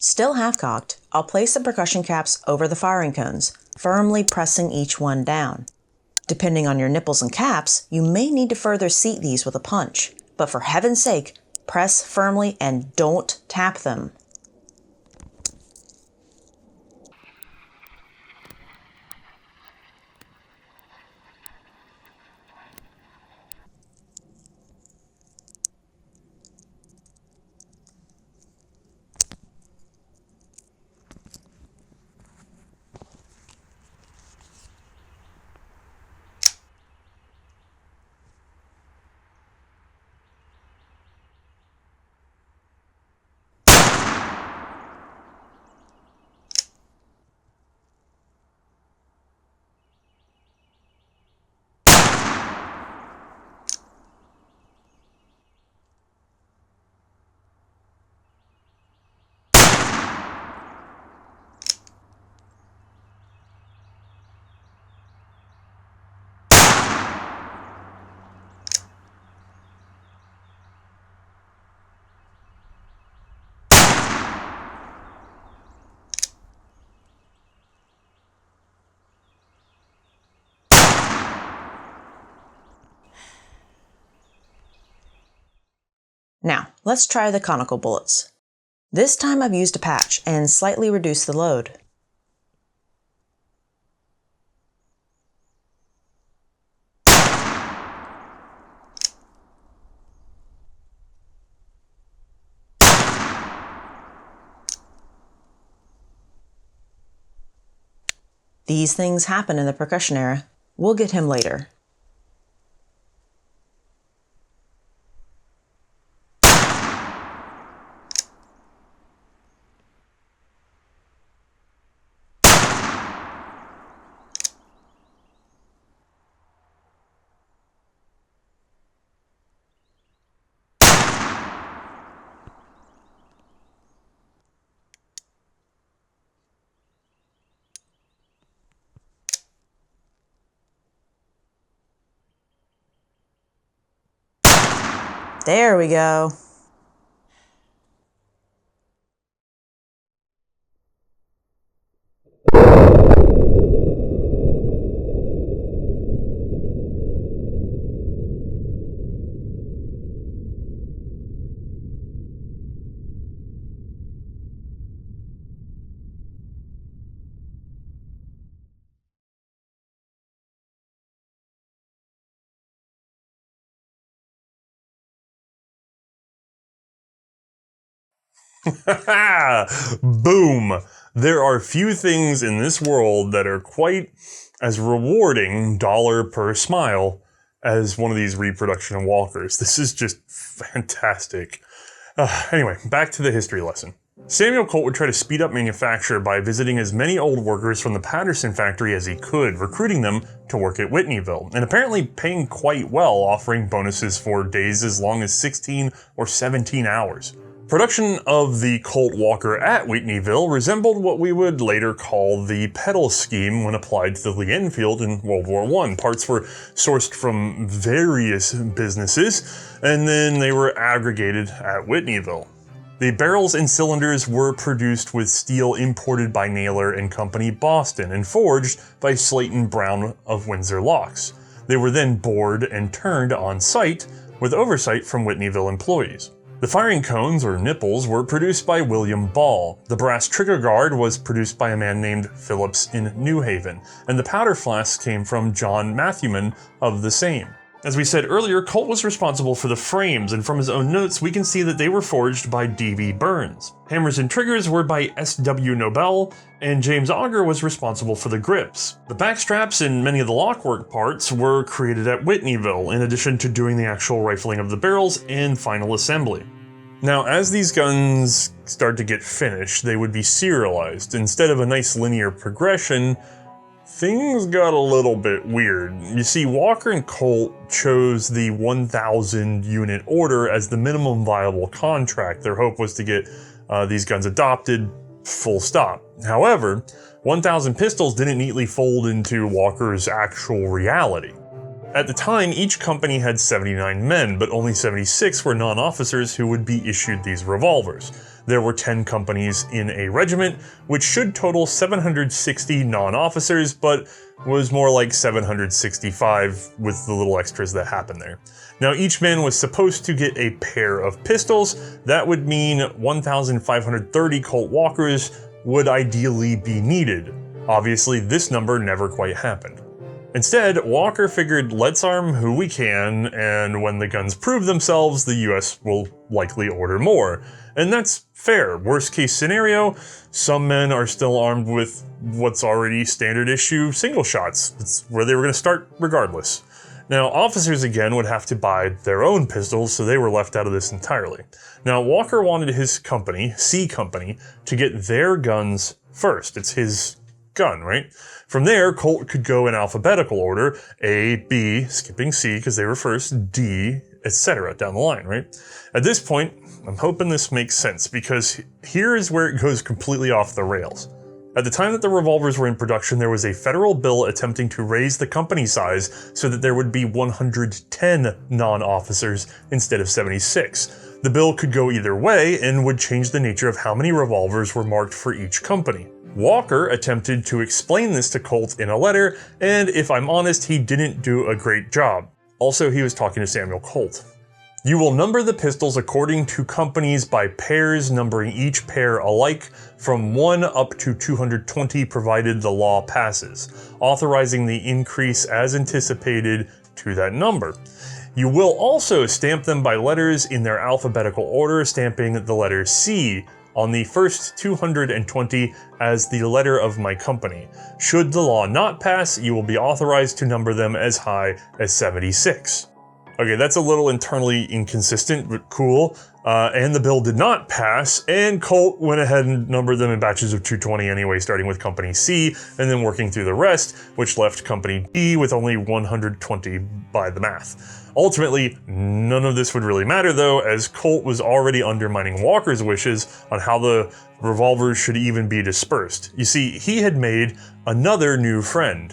Still half-cocked, I'll place the percussion caps over the firing cones, firmly pressing each one down. Depending on your nipples and caps, you may need to further seat these with a punch, but for heaven's sake, press firmly and don't tap them. Now, let's try the conical bullets. This time I've used a patch and slightly reduced the load. These things happen in the percussion era. We'll get him later. There we go. Boom! There are few things in this world that are quite as rewarding, dollar per smile, as one of these reproduction walkers. This is just fantastic. Anyway, back to the history lesson. Samuel Colt would try to speed up manufacture by visiting as many old workers from the Patterson factory as he could, recruiting them to work at Whitneyville, and apparently paying quite well, offering bonuses for days as long as 16 or 17 hours. Production of the Colt Walker at Whitneyville resembled what we would later call the pedal scheme when applied to the Lee Enfield in World War I. Parts were sourced from various businesses, and then they were aggregated at Whitneyville. The barrels and cylinders were produced with steel imported by Naylor and Company Boston and forged by Slayton Brown of Windsor Locks. They were then bored and turned on site with oversight from Whitneyville employees. The firing cones, or nipples, were produced by William Ball. The brass trigger guard was produced by a man named Phillips in New Haven, and the powder flasks came from John Matthewman of the same. As we said earlier, Colt was responsible for the frames, and from his own notes we can see that they were forged by D.B. Burns. Hammers and triggers were by S.W. Nobel, and James Auger was responsible for the grips. The backstraps and many of the lockwork parts were created at Whitneyville, in addition to doing the actual rifling of the barrels and final assembly. Now, as these guns start to get finished, they would be serialized. Instead of a nice linear progression, things got a little bit weird. You see, Walker and Colt chose the 1,000 unit order as the minimum viable contract. Their hope was to get these guns adopted, full stop. However, 1,000 pistols didn't neatly fold into Walker's actual reality. At the time, each company had 79 men, but only 76 were non-officers who would be issued these revolvers. There were 10 companies in a regiment, which should total 760 non-officers, but was more like 765 with the little extras that happened there. Now, each man was supposed to get a pair of pistols. That would mean 1,530 Colt Walkers would ideally be needed. Obviously, this number never quite happened. Instead, Walker figured, let's arm who we can, and when the guns prove themselves, the US will likely order more. And that's fair. Worst case scenario, some men are still armed with what's already standard issue single shots. It's where they were going to start regardless. Now, officers again would have to buy their own pistols, so they were left out of this entirely. Now, Walker wanted his company, C Company, to get their guns first. It's his gun, right? From there, Colt could go in alphabetical order, A, B, skipping C because they were first, D, etc. down the line, right? At this point, I'm hoping this makes sense because here is where it goes completely off the rails. At the time that the revolvers were in production, there was a federal bill attempting to raise the company size so that there would be 110 non-officers instead of 76. The bill could go either way and would change the nature of how many revolvers were marked for each company. Walker attempted to explain this to Colt in a letter, and if I'm honest, he didn't do a great job. Also, he was talking to Samuel Colt. You will number the pistols according to companies by pairs, numbering each pair alike from 1 up to 220 provided the law passes, authorizing the increase as anticipated to that number. You will also stamp them by letters in their alphabetical order, stamping the letter C on the first 220 as the letter of my company. Should the law not pass, you will be authorized to number them as high as 76. Okay, that's a little internally inconsistent, but cool. And the bill did not pass, and Colt went ahead and numbered them in batches of 220 anyway, starting with Company C, and then working through the rest, which left Company D with only 120 by the math. Ultimately, none of this would really matter though, as Colt was already undermining Walker's wishes on how the revolvers should even be dispersed. You see, he had made another new friend.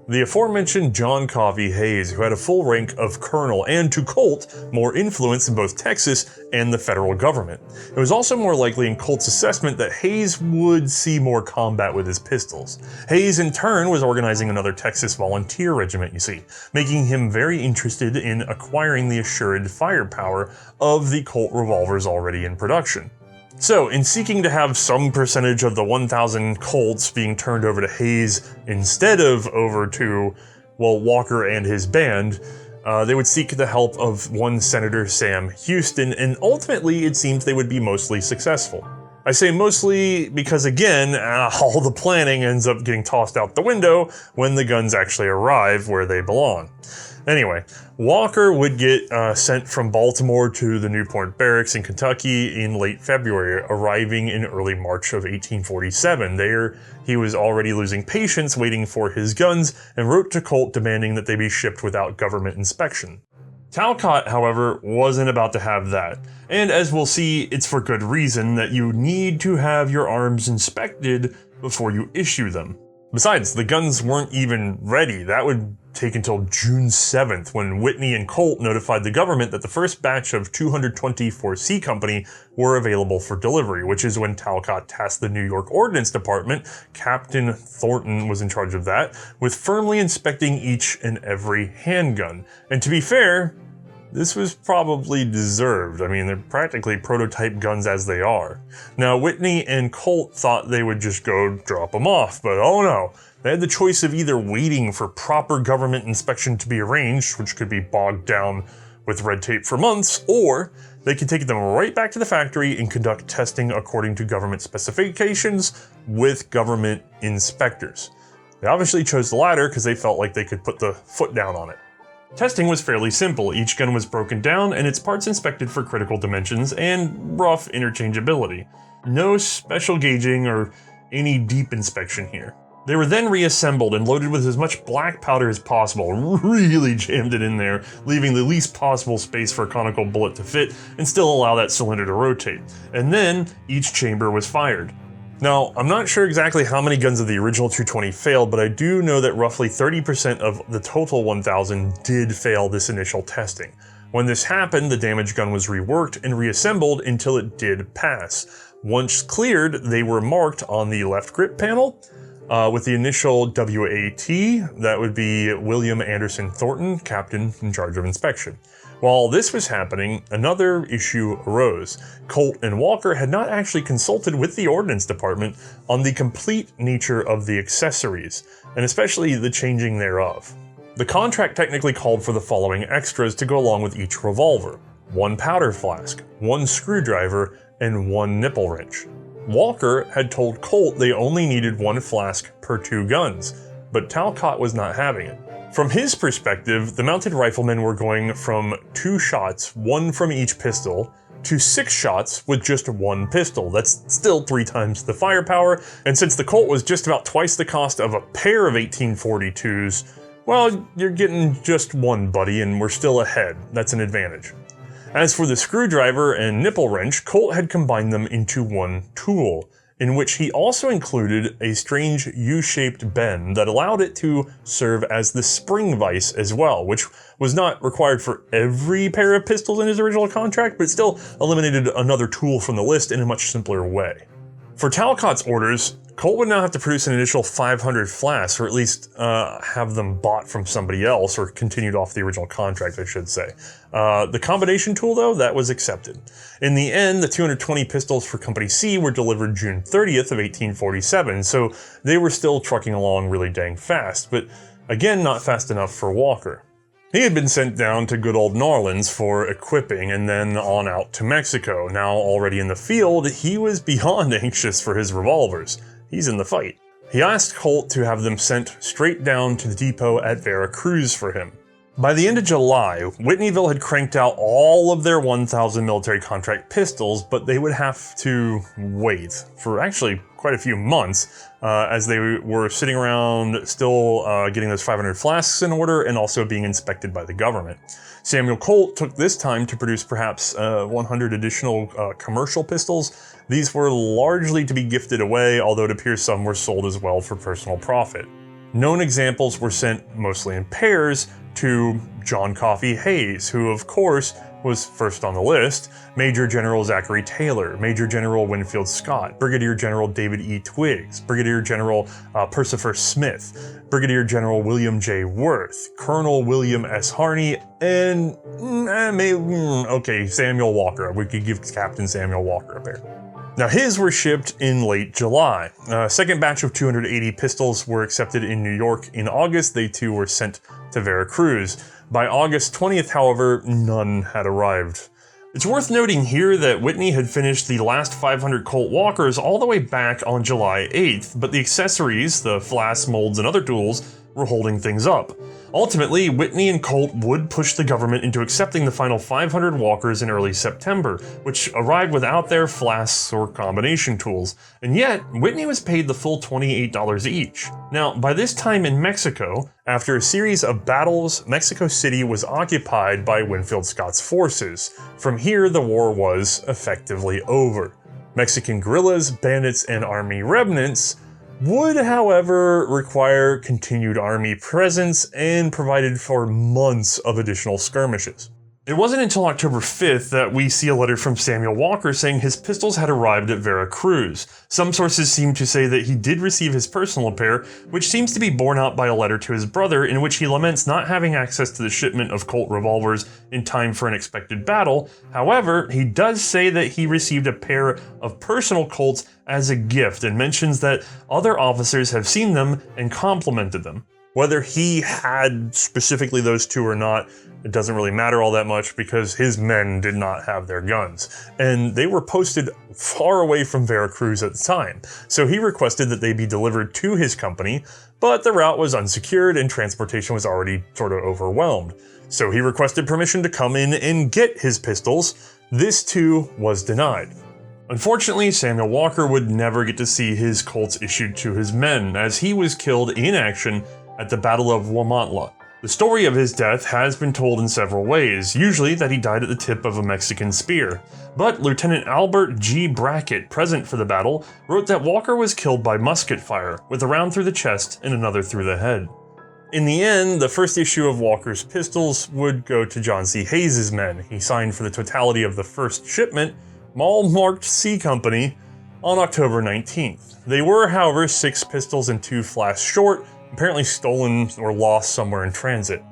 The aforementioned John Coffey Hayes, who had a full rank of colonel and, to Colt, more influence in both Texas and the federal government. It was also more likely in Colt's assessment that Hayes would see more combat with his pistols. Hayes, in turn, was organizing another Texas volunteer regiment, you see, making him very interested in acquiring the assured firepower of the Colt revolvers already in production. So, in seeking to have some percentage of the 1,000 Colts being turned over to Hayes instead of over to, well, Walker and his band, they would seek the help of one Senator Sam Houston, and ultimately it seems they would be mostly successful. I say mostly because, again, all the planning ends up getting tossed out the window when the guns actually arrive where they belong. Anyway, Walker would get sent from Baltimore to the Newport Barracks in Kentucky in late February, arriving in early March of 1847. There, he was already losing patience waiting for his guns and wrote to Colt demanding that they be shipped without government inspection. Talcott, however, wasn't about to have that. And as we'll see, it's for good reason that you need to have your arms inspected before you issue them. Besides, the guns weren't even ready. That would take until June 7th, when Whitney and Colt notified the government that the first batch of 220 for C Company were available for delivery, which is when Talcott tasked the New York Ordnance Department, Captain Thornton was in charge of that, with firmly inspecting each and every handgun. And to be fair, this was probably deserved. I mean, they're practically prototype guns as they are. Now, Whitney and Colt thought they would just go drop them off, but oh no. They had the choice of either waiting for proper government inspection to be arranged, which could be bogged down with red tape for months, or they could take them right back to the factory and conduct testing according to government specifications with government inspectors. They obviously chose the latter because they felt like they could put the foot down on it. Testing was fairly simple. Each gun was broken down and its parts inspected for critical dimensions and rough interchangeability. No special gauging or any deep inspection here. They were then reassembled and loaded with as much black powder as possible, really jammed it in there, leaving the least possible space for a conical bullet to fit and still allow that cylinder to rotate. And then each chamber was fired. Now, I'm not sure exactly how many guns of the original 220 failed, but I do know that roughly 30% of the total 1,000 did fail this initial testing. When this happened, the damaged gun was reworked and reassembled until it did pass. Once cleared, they were marked on the left grip panel, with the initial WAT, that would be William Anderson Thornton, captain in charge of inspection. While this was happening, another issue arose. Colt and Walker had not actually consulted with the Ordnance Department on the complete nature of the accessories, and especially the changing thereof. The contract technically called for the following extras to go along with each revolver: 1 powder flask, 1 screwdriver, and 1 nipple wrench. Walker had told Colt they only needed 1 flask per 2 guns, but Talcott was not having it. From his perspective, the mounted riflemen were going from 2 shots, 1 from each pistol, to 6 shots with just 1 pistol. That's still 3 times the firepower, and since the Colt was just about twice the cost of a pair of 1842s, well, you're getting just 1, buddy, and we're still ahead. That's an advantage. As for the screwdriver and nipple wrench, Colt had combined them into 1 tool, in which he also included a strange U-shaped bend that allowed it to serve as the spring vise as well, which was not required for every pair of pistols in his original contract, but still eliminated another tool from the list in a much simpler way. For Talcott's orders, Colt would now have to produce an initial 500 flasks, or at least have them bought from somebody else, or continued off the original contract, I should say. The combination tool, though, that was accepted. In the end, the 220 pistols for Company C were delivered June 30th of 1847, so they were still trucking along really dang fast, but again, not fast enough for Walker. He had been sent down to good old New Orleans for equipping and then on out to Mexico. Now already in the field, he was beyond anxious for his revolvers. He's in the fight. He asked Colt to have them sent straight down to the depot at Veracruz for him. By the end of July, Whitneyville had cranked out all of their 1,000 military contract pistols, but they would have to wait for actually quite a few months as they were sitting around still getting those 500 flasks in order and also being inspected by the government. Samuel Colt took this time to produce perhaps 100 additional commercial pistols. These were largely to be gifted away, although it appears some were sold as well for personal profit. Known examples were sent mostly in pairs to John Coffee Hayes, who of course was first on the list, Major General Zachary Taylor, Major General Winfield Scott, Brigadier General David E. Twiggs, Brigadier General Percifer Smith, Brigadier General William J. Worth, Colonel William S. Harney, and Samuel Walker. We could give Captain Samuel Walker a pair. Now his were shipped in late July. A second batch of 280 pistols were accepted in New York in August. They too were sent to Veracruz. By August 20th, however, none had arrived. It's worth noting here that Whitney had finished the last 500 Colt Walkers all the way back on July 8th, but the accessories, the flasks, molds, and other tools were holding things up. Ultimately, Whitney and Colt would push the government into accepting the final 500 Walkers in early September, which arrived without their flasks or combination tools, and yet Whitney was paid the full $28 each. Now, by this time in Mexico, after a series of battles, Mexico City was occupied by Winfield Scott's forces. From here, the war was effectively over. Mexican guerrillas, bandits, and army remnants would, however, require continued army presence and provided for months of additional skirmishes. It wasn't until October 5th that we see a letter from Samuel Walker saying his pistols had arrived at Veracruz. Some sources seem to say that he did receive his personal pair, which seems to be borne out by a letter to his brother in which he laments not having access to the shipment of Colt revolvers in time for an expected battle. However, he does say that he received a pair of personal Colts as a gift and mentions that other officers have seen them and complimented them. Whether he had specifically those two or not, it doesn't really matter all that much because his men did not have their guns, and they were posted far away from Veracruz at the time, so he requested that they be delivered to his company, but the route was unsecured and transportation was already sort of overwhelmed. So he requested permission to come in and get his pistols. This too was denied. Unfortunately, Samuel Walker would never get to see his Colts issued to his men, as he was killed in action at the Battle of Huamantla. The story of his death has been told in several ways, usually that he died at the tip of a Mexican spear. But Lieutenant Albert G. Brackett, present for the battle, wrote that Walker was killed by musket fire, with a round through the chest and another through the head. In the end, the first issue of Walker's pistols would go to John C. Hayes' men. He signed for the totality of the first shipment, all marked C Company, on October 19th. They were, however, 6 pistols and 2 flasks short, apparently stolen or lost somewhere in transit.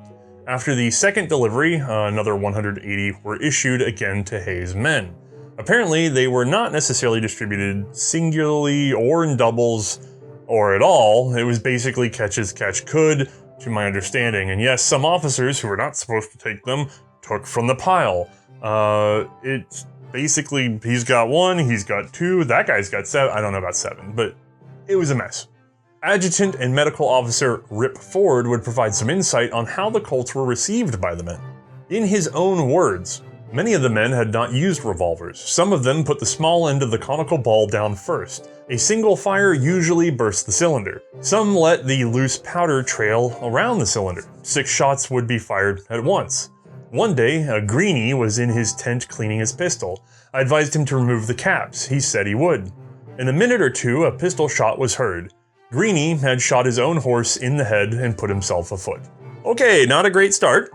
After the second delivery, another 180 were issued again to Hayes' men. Apparently, they were not necessarily distributed singularly or in doubles or at all. It was basically catch as catch could, to my understanding. And yes, some officers who were not supposed to take them took from the pile. It's basically, he's got 1, he's got 2, that guy's got 7. I don't know about 7, but it was a mess. Adjutant and Medical Officer Rip Ford would provide some insight on how the Colts were received by the men. In his own words, many of the men had not used revolvers. Some of them put the small end of the conical ball down first. A single fire usually burst the cylinder. Some let the loose powder trail around the cylinder. 6 shots would be fired at once. One day, a greenie was in his tent cleaning his pistol. I advised him to remove the caps. He said he would. In a minute or two, a pistol shot was heard. Greenie had shot his own horse in the head and put himself afoot. Okay, not a great start.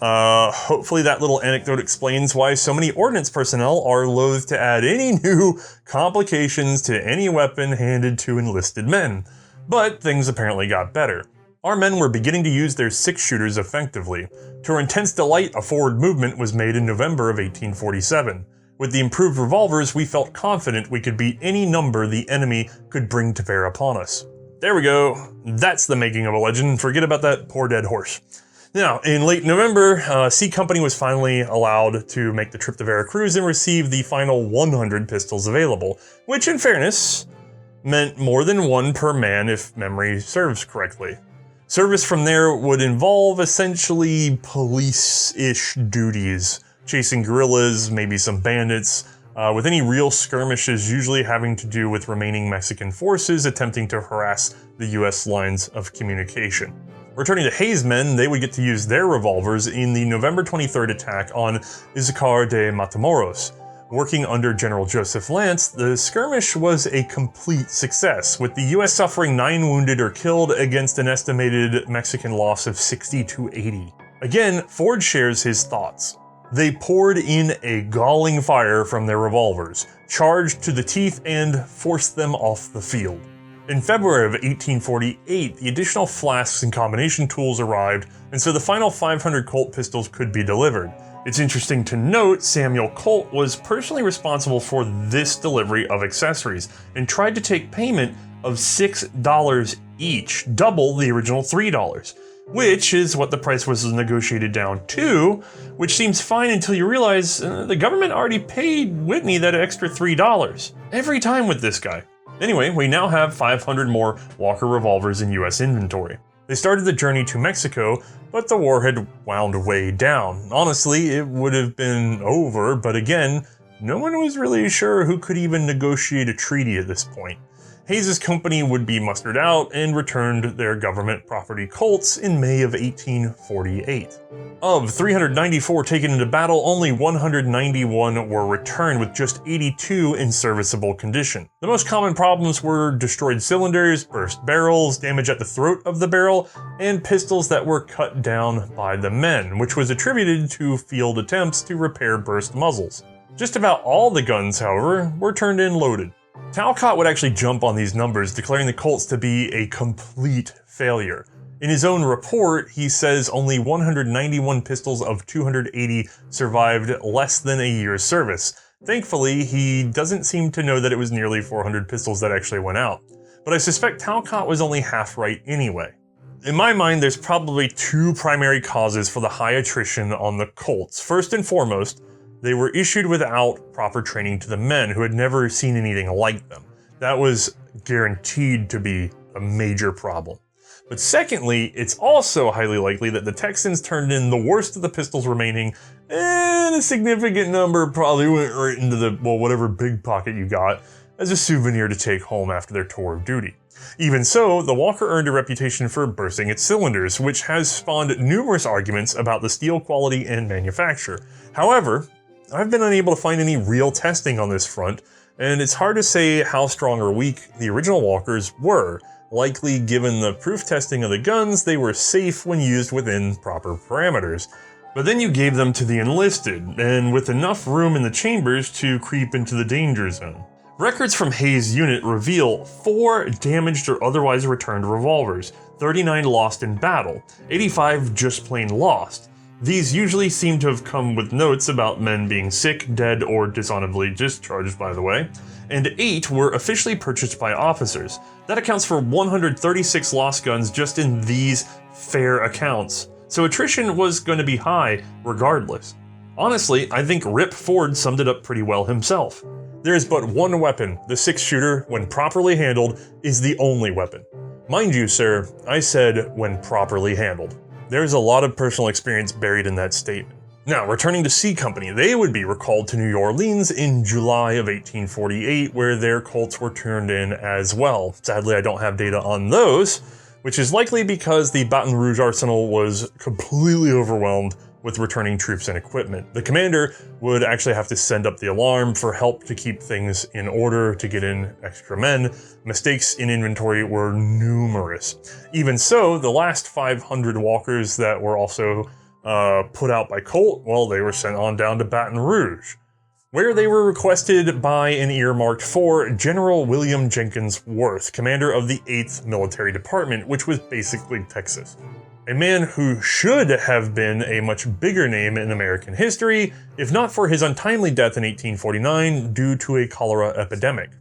Hopefully that little anecdote explains why so many ordnance personnel are loath to add any new complications to any weapon handed to enlisted men. But things apparently got better. Our men were beginning to use their six-shooters effectively. To our intense delight, a forward movement was made in November of 1847. With the improved revolvers, we felt confident we could beat any number the enemy could bring to bear upon us. There we go. That's the making of a legend. Forget about that poor dead horse. Now, in late November, C Company was finally allowed to make the trip to Veracruz and receive the final 100 pistols available, which in fairness meant more than one per man if memory serves correctly. Service from there would involve essentially police-ish duties, chasing guerrillas, maybe some bandits, with any real skirmishes usually having to do with remaining Mexican forces attempting to harass the US lines of communication. Returning to Hay's men, they would get to use their revolvers in the November 23rd attack on Izúcar de Matamoros. Working under General Joseph Lance, the skirmish was a complete success, with the US suffering 9 wounded or killed against an estimated Mexican loss of 60 to 80. Again, Ford shares his thoughts. They poured in a galling fire from their revolvers, charged to the teeth, and forced them off the field. In February of 1848, the additional flasks and combination tools arrived, and so the final 500 Colt pistols could be delivered. It's interesting to note Samuel Colt was personally responsible for this delivery of accessories, and tried to take payment of $6 each, double the original $3. Which is what the price was negotiated down to, which seems fine until you realize the government already paid Whitney that extra $3. Every time with this guy. Anyway, we now have 500 more Walker revolvers in US inventory. They started the journey to Mexico, but the war had wound way down. Honestly, it would have been over, but again, no one was really sure who could even negotiate a treaty at this point. Hayes' company would be mustered out and returned their government property Colts in May of 1848. Of 394 taken into battle, only 191 were returned, with just 82 in serviceable condition. The most common problems were destroyed cylinders, burst barrels, damage at the throat of the barrel, and pistols that were cut down by the men, which was attributed to field attempts to repair burst muzzles. Just about all the guns, however, were turned in loaded. Talcott would actually jump on these numbers, declaring the Colts to be a complete failure. In his own report, he says only 191 pistols of 280 survived less than a year's service. Thankfully, he doesn't seem to know that it was nearly 400 pistols that actually went out. But I suspect Talcott was only half right anyway. In my mind, there's probably two primary causes for the high attrition on the Colts. First and foremost, they were issued without proper training to the men who had never seen anything like them. That was guaranteed to be a major problem. But secondly, it's also highly likely that the Texans turned in the worst of the pistols remaining, and a significant number probably went right into the, well, whatever big pocket you got, as a souvenir to take home after their tour of duty. Even so, the Walker earned a reputation for bursting its cylinders, which has spawned numerous arguments about the steel quality and manufacture. However, I've been unable to find any real testing on this front, and it's hard to say how strong or weak the original Walkers were. Likely, given the proof testing of the guns, they were safe when used within proper parameters. But then you gave them to the enlisted, and with enough room in the chambers to creep into the danger zone. Records from Hayes' unit reveal 4 damaged or otherwise returned revolvers, 39 lost in battle, 85 just plain lost. These usually seem to have come with notes about men being sick, dead, or dishonorably discharged, by the way, and 8 were officially purchased by officers. That accounts for 136 lost guns just in these fair accounts, so attrition was going to be high regardless. Honestly, I think Rip Ford summed it up pretty well himself. There is but one weapon. The 6-shooter, when properly handled, is the only weapon. Mind you, sir, I said when properly handled. There's a lot of personal experience buried in that statement. Now, returning to C Company, they would be recalled to New Orleans in July of 1848, where their Colts were turned in as well. Sadly, I don't have data on those, which is likely because the Baton Rouge arsenal was completely overwhelmed with returning troops and equipment. The commander would actually have to send up the alarm for help to keep things in order to get in extra men. Mistakes in inventory were numerous. Even so, the last 500 walkers that were also put out by Colt, well, they were sent on down to Baton Rouge, where they were requested by and earmarked for General William Jenkins Worth, commander of the 8th Military Department, which was basically Texas. A man who should have been a much bigger name in American history, if not for his untimely death in 1849 due to a cholera epidemic.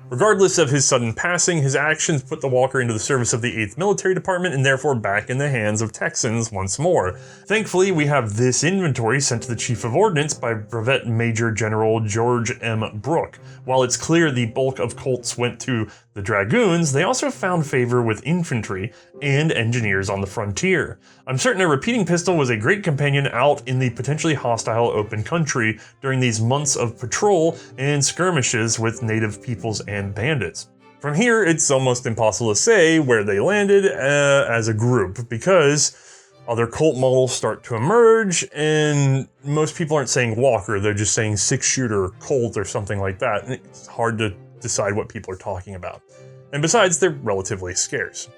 Regardless of his sudden passing, his actions put the Walker into the service of the 8th Military Department and therefore back in the hands of Texans once more. Thankfully, we have this inventory sent to the Chief of Ordnance by Brevet Major General George M. Brooke. While it's clear the bulk of Colts went to the Dragoons, they also found favor with infantry and engineers on the frontier. I'm certain a repeating pistol was a great companion out in the potentially hostile open country during these months of patrol and skirmishes with native peoples and bandits. From here, it's almost impossible to say where they landed as a group, because other Colt models start to emerge, and most people aren't saying Walker, they're just saying 6-shooter Colt or something like that, and it's hard to decide what people are talking about. And besides, they're relatively scarce.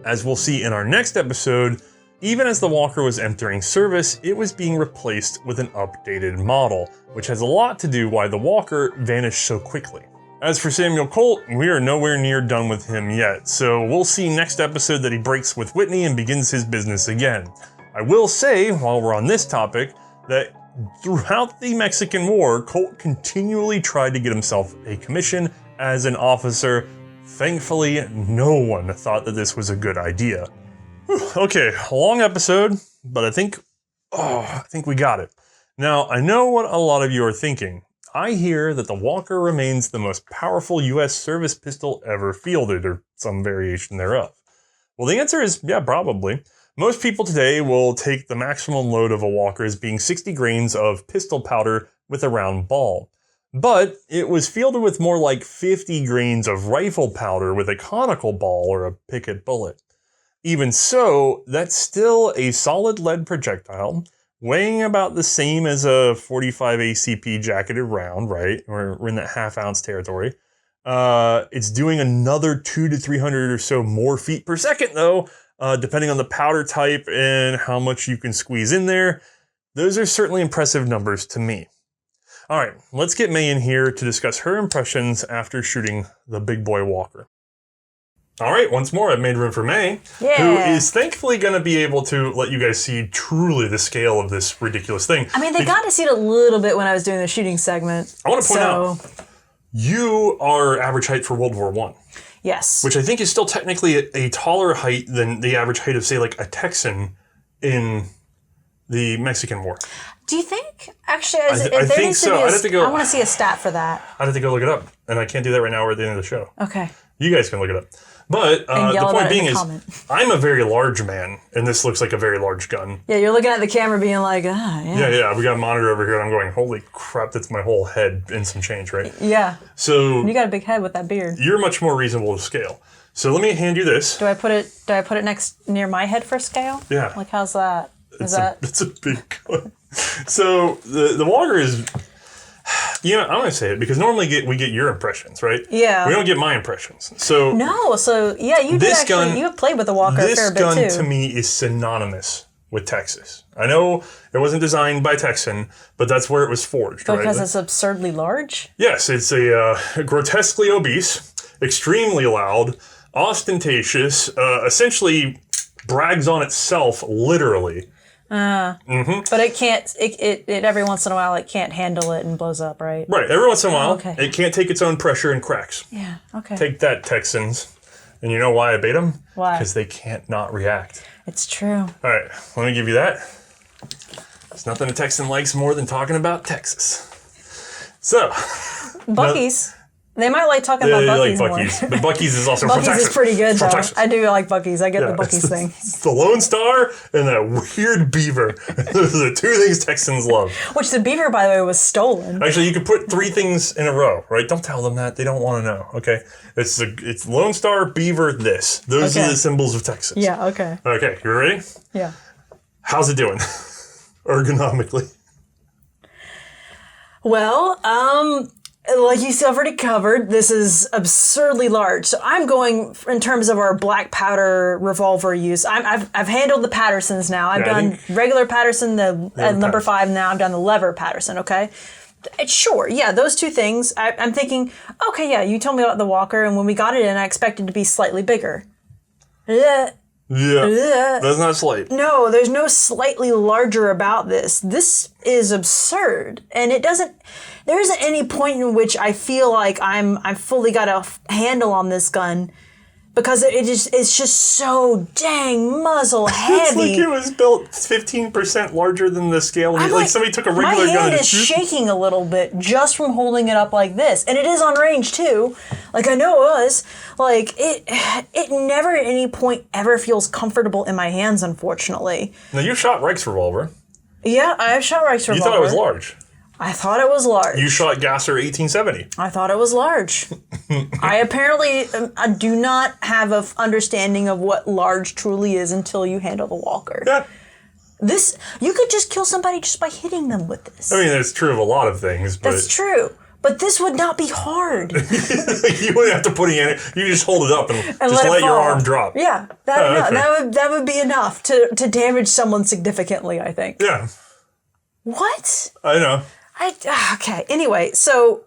As we'll see in our next episode, even as the Walker was entering service, it was being replaced with an updated model, which has a lot to do why the Walker vanished so quickly. As for Samuel Colt, we are nowhere near done with him yet, so we'll see next episode that he breaks with Whitney and begins his business again. I will say, while we're on this topic, that throughout the Mexican War, Colt continually tried to get himself a commission as an officer. Thankfully, no one thought that this was a good idea. Okay, a long episode, but I think we got it. Now, I know what a lot of you are thinking. I hear that the Walker remains the most powerful US service pistol ever fielded, or some variation thereof. Well, the answer is, yeah, probably. Most people today will take the maximum load of a Walker as being 60 grains of pistol powder with a round ball. But it was fielded with more like 50 grains of rifle powder with a conical ball or a picket bullet. Even so, that's still a solid lead projectile, weighing about the same as a 45 ACP jacketed round, right? We're in that half-ounce territory. It's doing another 200 to 300 or so more feet per second, though, depending on the powder type and how much you can squeeze in there. Those are certainly impressive numbers to me. All right, let's get Mae in here to discuss her impressions after shooting the big boy Walker. All right, once more, I've made room for Mae, who is thankfully going to be able to let you guys see truly the scale of this ridiculous thing. I mean, they got to see it a little bit when I was doing the shooting segment. I want to point out, you are average height for World War I. Yes. Which I think is still technically a taller height than the average height of, say, like a Texan in the Mexican War. Do you think, actually, I think so. I want to see a stat for that. I'd have to go look it up, and I can't do that right now. We're at the end of the show. Okay. You guys can look it up. But the point being is, I'm a very large man, and this looks like a very large gun. Yeah, you're looking at the camera being like, Yeah, we got a monitor over here, and I'm going, holy crap, that's my whole head and some change, right? Yeah. So you got a big head with that beard. You're much more reasonable to scale. So let me hand you this. Do I put it next near my head for scale? Yeah. Like, how's that? It's a big gun. So the Walker is... I'm going to say it because normally we get your impressions, right? Yeah. We don't get my impressions. So you did actually, you have played with the Walker a fair bit too. This gun to me is synonymous with Texas. I know it wasn't designed by Texan, but that's where it was forged, right? Because it's absurdly large? Yes, it's a grotesquely obese, extremely loud, ostentatious, essentially brags on itself, literally. But it can't, it every once in a while, it can't handle it and blows up, right? Right, every once in a while, it can't take its own pressure and cracks. Yeah, okay. Take that, Texans. And you know why I bait them? Why? Because they can't not react. It's true. All right, let me give you that. There's nothing a Texan likes more than talking about Texas. So. Buc-ee's. They might like talking about Buc-ee's more. But Buc-ee's is also from Texas. Buc-ee's is pretty good, though. I do like Buc-ee's. I get the Buc-ee's thing. It's the Lone Star and that weird beaver. Those are the two things Texans love. Which the beaver, by the way, was stolen. Actually, you could put 3 things in a row, right? Don't tell them that. They don't want to know, okay? It's Lone Star, beaver, this. Those are the symbols of Texas. Yeah, okay. Okay, you ready? Yeah. How's it doing? Ergonomically. Well, like you already covered, this is absurdly large. So I'm going in terms of our black powder revolver use. I've handled the Pattersons now. I've done regular Patterson, the number 5 now. I've done the lever Patterson. Okay. Sure, yeah, those two things. I'm thinking, okay, yeah, you told me about the Walker, and when we got it in, I expected it to be slightly bigger. Yeah, that's not slight. No, there's no slightly larger about this. This is absurd, and there isn't any point in which I feel like I've fully got a handle on this gun. Because it's just so dang muzzle heavy. It's like it was built 15% larger than the scale. Like somebody took a regular gun. My hand is shaking a little bit just from holding it up like this. And it is on range too. Like I know it was. Like it never at any point ever feels comfortable in my hands, unfortunately. Now you shot Reich's revolver. Yeah, I have shot Reich's revolver. You thought it was large. I thought it was large. You shot Gasser 1870. I thought it was large. I apparently do not have an understanding of what large truly is until you handle the Walker. Yeah. You could just kill somebody just by hitting them with this. I mean, that's true of a lot of things. But that's true. But this would not be hard. You wouldn't have to put any in it. You just hold it up and just let your arm drop. Yeah. That would be enough to damage someone significantly, I think. Yeah. What? I know. Okay. Anyway, so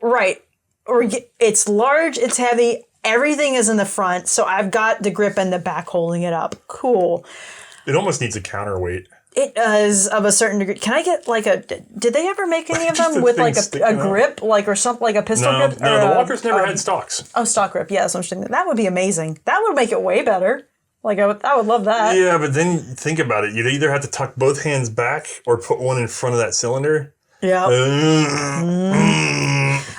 it's large, it's heavy, everything is in the front, so I've got the grip and the back holding it up. Cool. It almost needs a counterweight. It does of a certain degree. Can I get did they ever make any of them with like a grip, or something like a pistol grip? No, the Walkers never had stocks. Oh, stock grip. Yeah, that's what I'm thinking. That would be amazing. That would make it way better. Like I would love that. Yeah, but then think about it. You'd either have to tuck both hands back or put one in front of that cylinder. Yeah.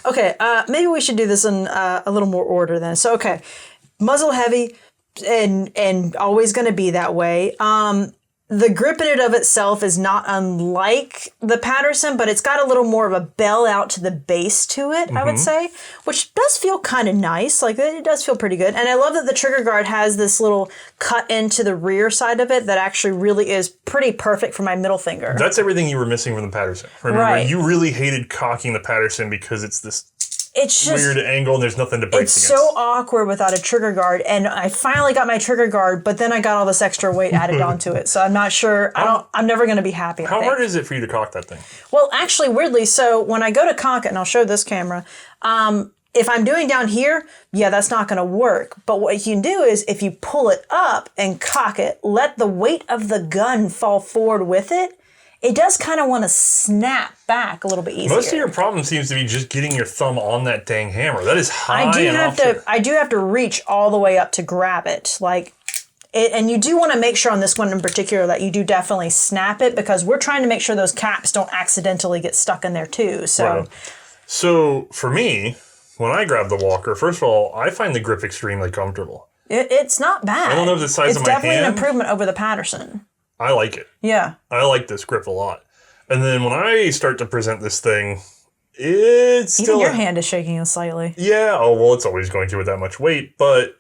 Okay, maybe we should do this in a little more order then. So, okay, muzzle heavy and always going to be that way. The grip in it of itself is not unlike the Patterson, but it's got a little more of a bell out to the base to it, I would say, which does feel kind of nice. Like, it does feel pretty good. And I love that the trigger guard has this little cut into the rear side of it that actually really is pretty perfect for my middle finger. That's everything you were missing from the Patterson. Remember, you really hated cocking the Patterson because it's this weird angle and there's nothing to brace against. It's so awkward without a trigger guard, and I finally got my trigger guard, but then I got all this extra weight added onto it, so I'm not sure. I'm never going to be happy. How hard is it for you to cock that thing? Well, actually, weirdly, so when I go to cock it, and I'll show this camera, if I'm doing down here, yeah, that's not going to work. But what you can do is if you pull it up and cock it, let the weight of the gun fall forward with it, it does kind of want to snap back a little bit easier. Most of your problem seems to be just getting your thumb on that dang hammer. That is high I do have to reach all the way up to grab it. And you do want to make sure on this one in particular that you do definitely snap it, because we're trying to make sure those caps don't accidentally get stuck in there too. So for me, when I grab the Walker, first of all, I find the grip extremely comfortable. It's not bad. I don't know if the size of my hand. It's definitely an improvement over the Patterson. I like it. Yeah. I like this grip a lot. And then when I start to present this thing, it's still... Even your hand is shaking slightly. Yeah. Oh, well, it's always going to with that much weight, but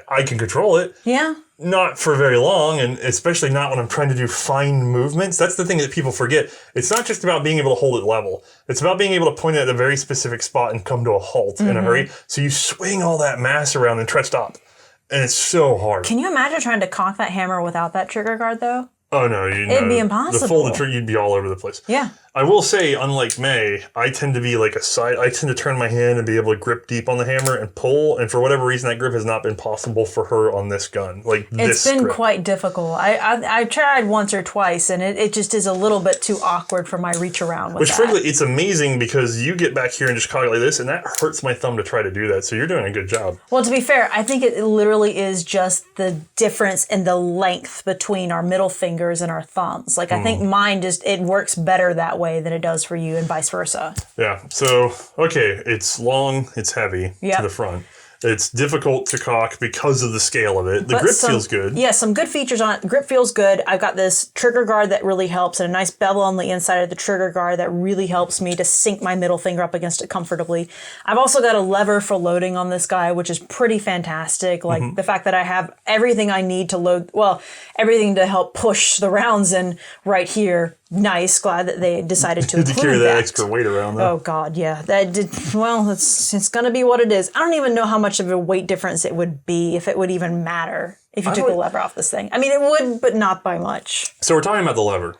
I can control it. Yeah. Not for very long, and especially not when I'm trying to do fine movements. That's the thing that people forget. It's not just about being able to hold it level. It's about being able to point it at a very specific spot and come to a halt in a hurry. So you swing all that mass around and try to stop. And it's so hard. Can you imagine trying to cock that hammer without that trigger guard, though? Oh, no. It'd be impossible. The folded trigger, you'd be all over the place. Yeah. I will say, unlike Mae, I tend to be like I tend to turn my hand and be able to grip deep on the hammer and pull, and for whatever reason, that grip has not been possible for her on this gun. It's been quite difficult. I tried once or twice, and it just is a little bit too awkward for my reach around with that. Frankly, it's amazing because you get back here and just cock it like this, and that hurts my thumb to try to do that, so you're doing a good job. Well, to be fair, I think it literally is just the difference in the length between our middle fingers and our thumbs. I think mine it works better that way than it does for you, and vice versa. Yeah. So, okay, it's long, it's heavy to the front. It's difficult to cock because of the scale of it. The grip feels good. Yeah, some good features on it. The grip feels good. I've got this trigger guard that really helps, and a nice bevel on the inside of the trigger guard that really helps me to sink my middle finger up against it comfortably. I've also got a lever for loading on this guy, which is pretty fantastic. The fact that I have everything I need to load, everything to help push the rounds in right here. nice. Glad that they decided to include carry that extra weight around, though. Oh God, yeah. It's going to be what it is. I don't even know how much of a weight difference it would be, if it would even matter if you took the lever off this thing. I mean, it would, but not by much. So we're talking about the lever.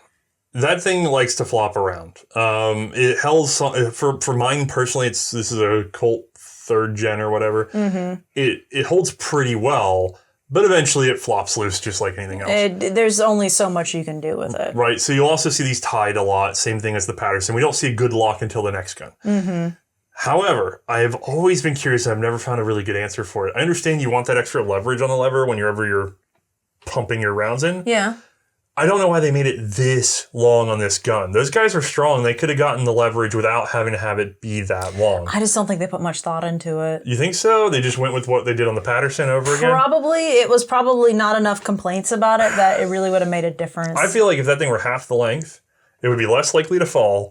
That thing likes to flop around. It held for mine personally. This is a Colt 3rd gen or whatever. Mm-hmm. It holds pretty well. But eventually it flops loose just like anything else. There's only so much you can do with it. Right. So you'll also see these tied a lot. Same thing as the Patterson. We don't see a good lock until the next gun. Mm-hmm. However, I have always been curious and I've never found a really good answer for it. I understand you want that extra leverage on the lever whenever you're pumping your rounds in. Yeah. I don't know why they made it this long on this gun. Those guys are strong. They could have gotten the leverage without having to have it be that long. I just don't think they put much thought into it. You think so? They just went with what they did on the Patterson over again? Probably. It was probably not enough complaints about it that it really would have made a difference. I feel like if that thing were half the length, it would be less likely to fall,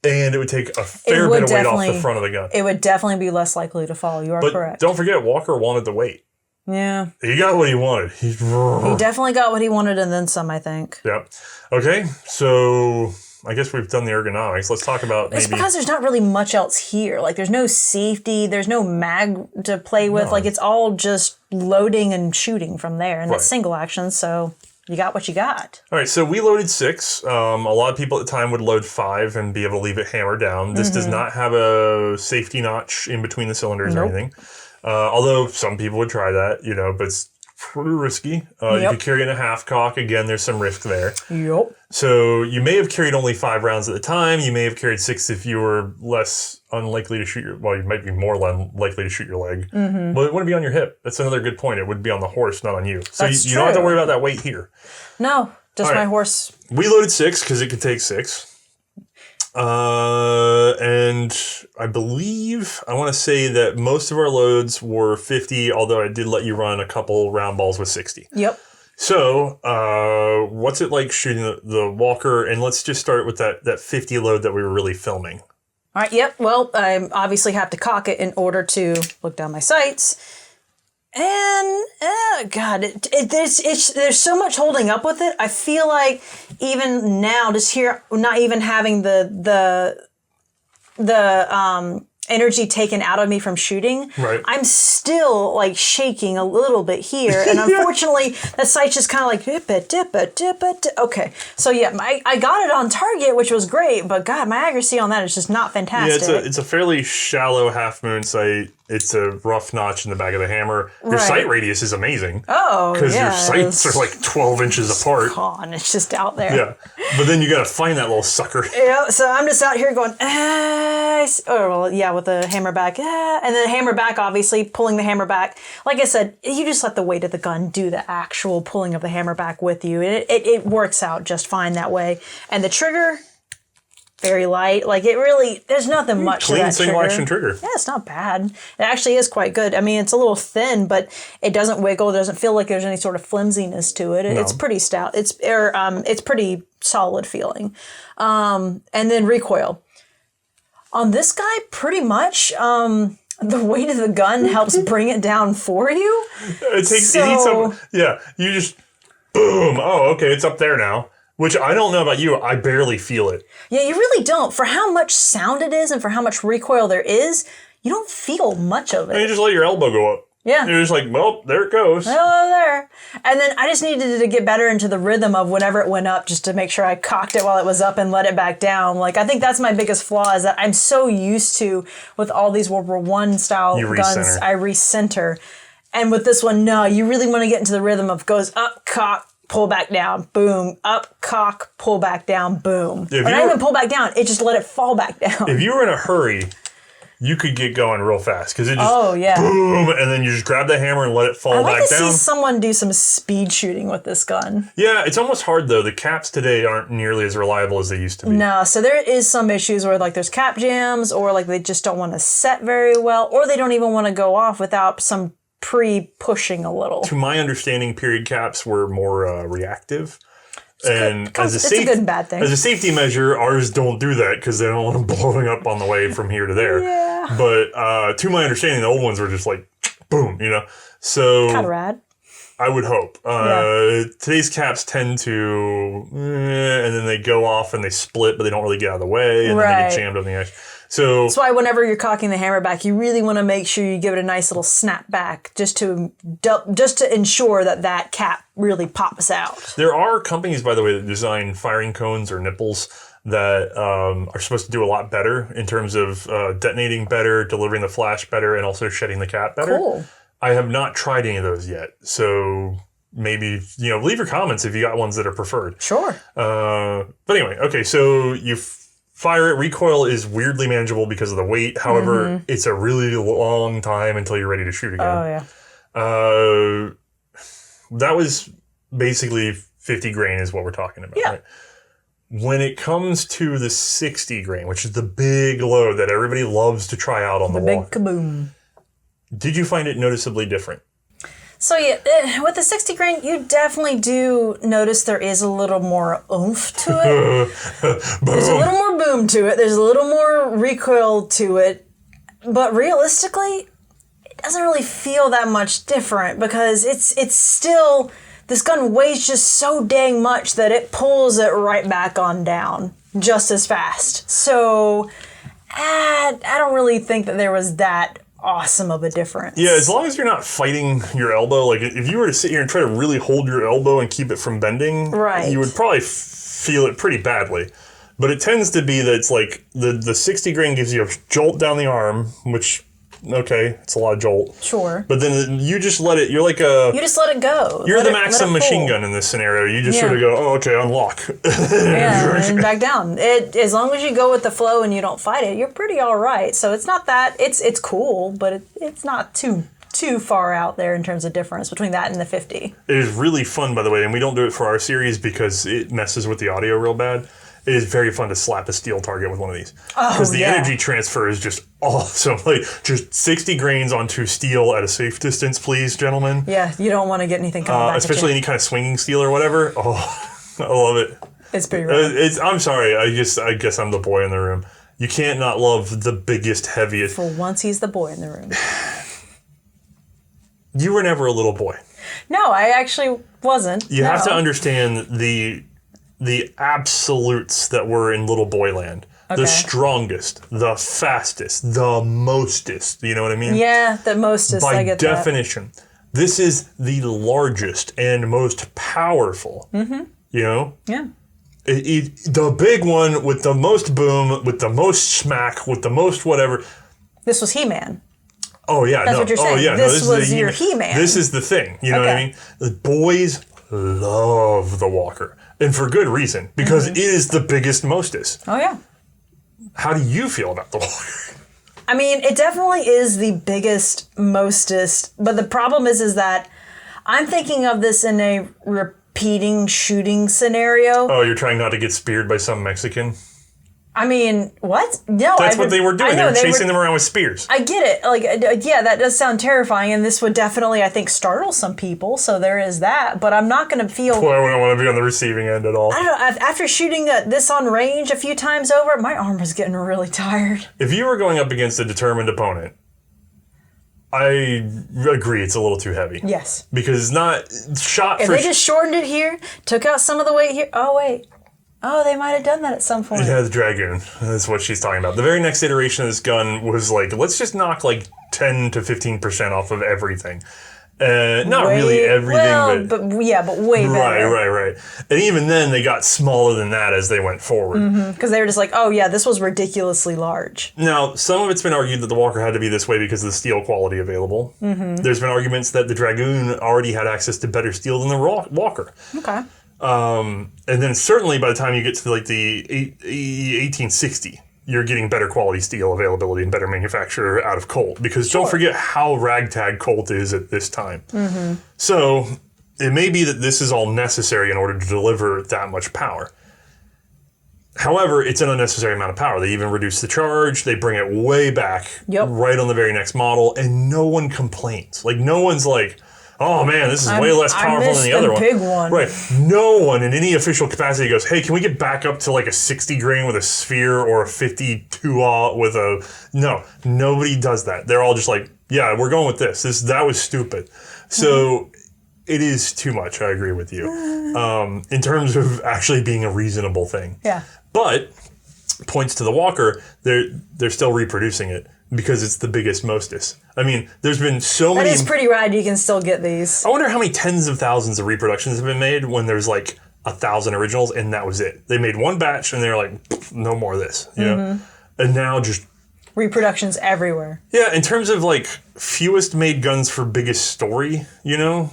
and it would take a fair bit of weight off the front of the gun. It would definitely be less likely to fall. You are correct. Don't forget, Walker wanted the weight. Yeah. He got what he wanted. He definitely got what he wanted and then some, I think. Yep. Okay, so I guess we've done the ergonomics. Let's talk about It's because there's not really much else here. Like, there's no safety. There's no mag to play with. No. Like, it's all just loading and shooting from there. And it's single action, so you got what you got. All right, so we loaded 6. A lot of people at the time would load 5 and be able to leave it hammered down. This does not have a safety notch in between the cylinders or anything. Although some people would try that, but it's pretty risky. You could carry in a half cock. Again, there's some risk there. Yep. So you may have carried only 5 rounds at the time. You may have carried 6 if you were less unlikely to shoot your... Well, you might be more likely to shoot your leg. Mm-hmm. But it wouldn't be on your hip. That's another good point. It would be on the horse, not on you. So you don't have to worry about that weight here. No, just my horse. We loaded 6 because it could take 6. And I believe, I want to say that most of our loads were 50, although I did let you run a couple round balls with 60. Yep. So, what's it like shooting the Walker? And let's just start with that 50 load that we were really filming. All right, yep. Well, I obviously have to cock it in order to look down my sights. And, God, there's so much holding up with it. I feel like even now, just here, not even having the energy taken out of me from shooting, I'm still like shaking a little bit here. And unfortunately, the sight's just kind of like dip it. Okay. So yeah, I got it on target, which was great, but God, my accuracy on that is just not fantastic. Yeah, it's a fairly shallow half moon sight. It's a rough notch in the back of the hammer. Your sight radius is amazing. Oh, because your sights are like 12 inches apart. Gone. It's just out there. Yeah. But then you got to find that little sucker. Yeah. So I'm just out here going, with the hammer back. And then hammer back, obviously, pulling the hammer back. Like I said, you just let the weight of the gun do the actual pulling of the hammer back with you. It works out just fine that way. And the trigger... very light. Like, it really, there's nothing much to that trigger. Clean single action trigger. Yeah, it's not bad. It actually is quite good. I mean, it's a little thin, but it doesn't wiggle. It doesn't feel like there's any sort of flimsiness to it. No. It's pretty stout. It's pretty solid feeling. And then recoil. On this guy, pretty much, the weight of the gun helps bring it down for you. You just, boom. Oh, okay, it's up there now. Which I don't know about you, I barely feel it. Yeah, you really don't. For how much sound it is and for how much recoil there is, you don't feel much of it. And you just let your elbow go up. Yeah. You're just like, well, there it goes. Hello there. And then I just needed to get better into the rhythm of whenever it went up, just to make sure I cocked it while it was up and let it back down. Like, I think that's my biggest flaw, is that I'm so used to, with all these World War I style guns, I recenter. And with this one, no, you really want to get into the rhythm of goes up, cock, pull back down, boom, up, cock, pull back down, boom. But not even pull back down, it just let it fall back down. If you were in a hurry, you could get going real fast, because it just boom, and then you just grab the hammer and let it fall back down. I'd like to see someone do some speed shooting with this gun. Yeah, it's almost hard though. The caps today aren't nearly as reliable as they used to be. No, so there is some issues where like there's cap jams, or like they just don't want to set very well, or they don't even want to go off without some pre-pushing a little. To my understanding, period caps were more reactive. And it's a good and bad thing. As a safety measure, ours don't do that because they don't want them blowing up on the way from here to there. Yeah. But to my understanding, the old ones were just like, boom, So... kind of rad. I would hope. Today's caps tend to, and then they go off and they split, but they don't really get out of the way, and then they get jammed on the edge. So that's why whenever you're cocking the hammer back, you really want to make sure you give it a nice little snap back, just to ensure that cap really pops out. There are companies, by the way, that design firing cones or nipples that are supposed to do a lot better in terms of detonating better, delivering the flash better, and also shedding the cap better. Cool. I have not tried any of those yet, so maybe, leave your comments if you got ones that are preferred. Sure. But anyway, okay, so you fire it. Recoil is weirdly manageable because of the weight. However, it's a really long time until you're ready to shoot again. Oh, yeah. That was basically 50 grain is what we're talking about, right? When it comes to the 60 grain, which is the big load that everybody loves to try out on the big Walker, kaboom. Did you find it noticeably different? So yeah, with the 60 grain, you definitely do notice there is a little more oomph to it. There's a little more boom to it. There's a little more recoil to it. But realistically, it doesn't really feel that much different because it's still, this gun weighs just so dang much that it pulls it right back on down just as fast. So I don't really think that there was that awesome of a difference. Yeah, as long as you're not fighting your elbow, like if you were to sit here and try to really hold your elbow and keep it from bending, you would probably feel it pretty badly. But it tends to be that it's like the 60 grain gives you a jolt down the arm, which, okay, it's a lot of jolt. Sure. But then you just let it, you're like a... You just let it go. You're the Maxim machine gun in this scenario. You just sort of go, oh, okay, unlock. And back down. As long as you go with the flow and you don't fight it, you're pretty all right. So it's not that, it's cool, but it's not too far out there in terms of difference between that and the 50. It is really fun, by the way, and we don't do it for our series because it messes with the audio real bad. It is very fun to slap a steel target with one of these. Because the energy transfer is just awesome. Like, just 60 grains onto steel at a safe distance, please, gentlemen. Yeah, you don't want to get anything coming back especially any kind of swinging steel or whatever. Oh, I love it. It's pretty rough. I'm sorry. I guess I'm the boy in the room. You can't not love the biggest, heaviest. For once, he's the boy in the room. You were never a little boy. No, I actually wasn't. You have to understand the absolutes that were in Little Boy Land. Okay. The strongest, the fastest, the mostest. You know what I mean? Yeah, the mostest. I get that. By definition, this is the largest and most powerful. Mm-hmm. You know? Yeah. The big one with the most boom, with the most smack, with the most whatever. This was He-Man. Oh, yeah. That's what you're saying. Oh, yeah. This was your He-Man. This is the thing. You know what I mean? The boys love the Walker. And for good reason, because it is the biggest, mostest. Oh, yeah. How do you feel about the Walker? I mean, it definitely is the biggest, mostest, but the problem is that I'm thinking of this in a repeating shooting scenario. Oh, you're trying not to get speared by some Mexican? I mean, what? No, that's what they were doing. They were chasing them around with spears. I get it. Like, yeah, that does sound terrifying, and this would definitely, I think, startle some people. So there is that. But I'm not going to feel. Boy, I wouldn't want to be on the receiving end at all. I don't know. After shooting this on range a few times over, my arm was getting really tired. If you were going up against a determined opponent, I agree it's a little too heavy. Yes. Because it's not shot. If they just shortened it here, took out some of the weight here. Oh wait. Oh, they might have done that at some point. Yeah, the Dragoon. That's what she's talking about. The very next iteration of this gun was like, let's just knock like 10 to 15% off of everything. Not really everything, but way better. Right. And even then, they got smaller than that as they went forward. Because they were just like, oh yeah, this was ridiculously large. Now, some of it's been argued that the Walker had to be this way because of the steel quality available. Mm-hmm. There's been arguments that the Dragoon already had access to better steel than the Walker. Okay. And then certainly by the time you get to like the 1860, you're getting better quality steel availability and better manufacturer out of Colt. Because don't forget how ragtag Colt is at this time. Mm-hmm. So it may be that this is all necessary in order to deliver that much power. However, it's an unnecessary amount of power. They even reduce the charge. They bring it way back right on the very next model. And no one complains. Like, no one's like, oh man, this is way less powerful than the other one. Big one. Right. No one in any official capacity goes, hey, can we get back up to like a 60 grain with a sphere or a 52 with a... No, nobody does that. They're all just like, yeah, we're going with this. That was stupid. So it is too much. I agree with you. In terms of actually being a reasonable thing. Yeah. But points to the Walker, they're still reproducing it because it's the biggest, mostest. I mean, there's been so many. That is pretty rad. You can still get these. I wonder how many tens of thousands of reproductions have been made when there's like 1,000 originals and that was it. They made one batch and they're like, no more of this, you know? And now just reproductions everywhere. Yeah, in terms of like fewest made guns for biggest story, you know,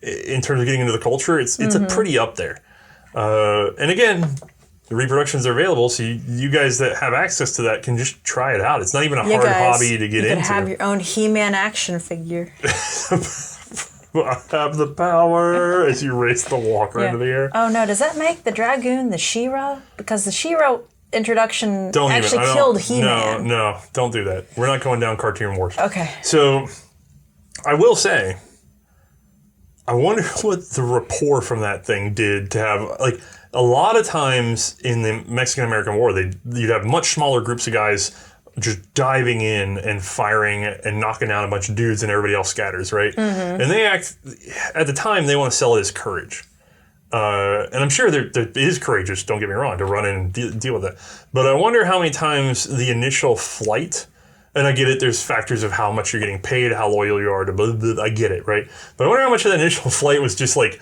in terms of getting into the culture, it's a pretty up there. And again, the reproductions are available, so you guys that have access to that can just try it out. It's not even a hard hobby to get into. You can have your own He-Man action figure. I have the power as you race the Walker into the air. Oh no, does that make the Dragoon the She-Ra? Because the She-Ra introduction actually killed He-Man. No, don't do that. We're not going down cartoon wars. Okay. So, I will say, I wonder what the rapport from that thing did to have, like, a lot of times in the Mexican-American War, you'd have much smaller groups of guys just diving in and firing and knocking down a bunch of dudes and everybody else scatters, right? And they at the time, they want to sell it as courage. And I'm sure there is courageous, don't get me wrong, to run in and deal with it. But I wonder how many times the initial flight, and I get it, there's factors of how much you're getting paid, how loyal you are to blah, blah, blah, I get it, right? But I wonder how much of that initial flight was just like,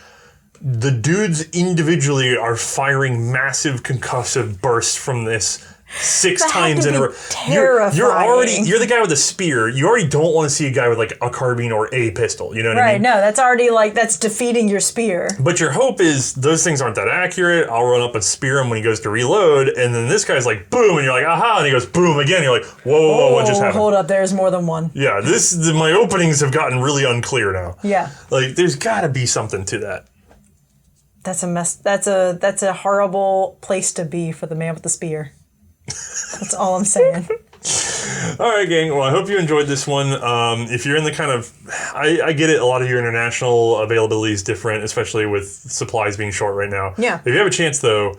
the dudes individually are firing massive concussive bursts from this 6 times in a row. You're the guy with a spear. You already don't want to see a guy with like a carbine or a pistol. You know what I mean? Right. No, that's already like, that's defeating your spear. But your hope is those things aren't that accurate. I'll run up and spear him when he goes to reload. And then this guy's like, boom. And you're like, aha. And he goes, boom again. You're like, whoa, what just happened? Hold up. There's more than one. Yeah. My openings have gotten really unclear now. Yeah. Like there's got to be something to that. That's a mess. That's a horrible place to be for the man with the spear. That's all I'm saying. All right, gang. Well, I hope you enjoyed this one. If you're in the kind of, I get it, a lot of your international availability is different, especially with supplies being short right now. Yeah. If you have a chance, though,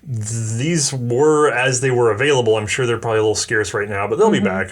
these were, as they were available, I'm sure they're probably a little scarce right now, but they'll be back.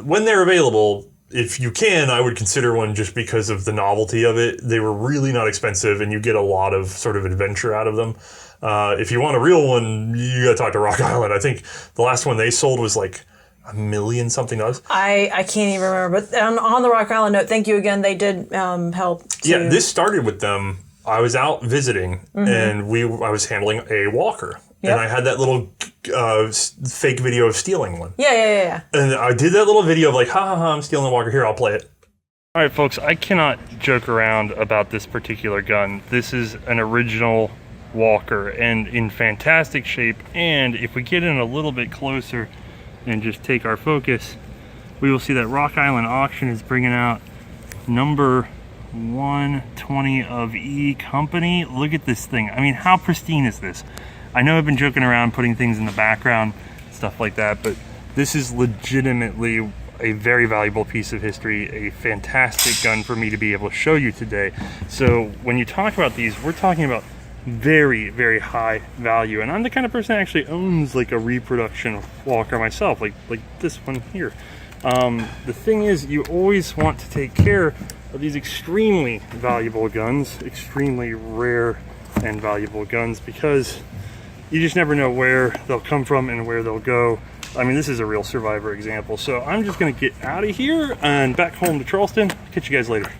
When they're available, if you can, I would consider one just because of the novelty of it. They were really not expensive, and you get a lot of sort of adventure out of them. If you want a real one, you gotta talk to Rock Island. I think the last one they sold was like $1 million something. I can't even remember. But on the Rock Island note, thank you again. They did help. Yeah, this started with them. I was out visiting, and I was handling a Walker. Yep. And I had that little fake video of stealing one. Yeah. And I did that little video of like, ha, I'm stealing the Walker. Here, I'll play it. All right, folks, I cannot joke around about this particular gun. This is an original Walker and in fantastic shape. And if we get in a little bit closer and just take our focus, we will see that Rock Island Auction is bringing out number 120 of E Company. Look at this thing. I mean, how pristine is this? I know I've been joking around putting things in the background, stuff like that, but this is legitimately a very valuable piece of history, a fantastic gun for me to be able to show you today. So when you talk about these, we're talking about very, very high value. And I'm the kind of person that actually owns like a reproduction Walker myself, like this one here. The thing is, you always want to take care of these extremely valuable guns, extremely rare and valuable guns, because you just never know where they'll come from and where they'll go. I mean, this is a real survivor example. So I'm just gonna get out of here and back home to Charleston. Catch you guys later.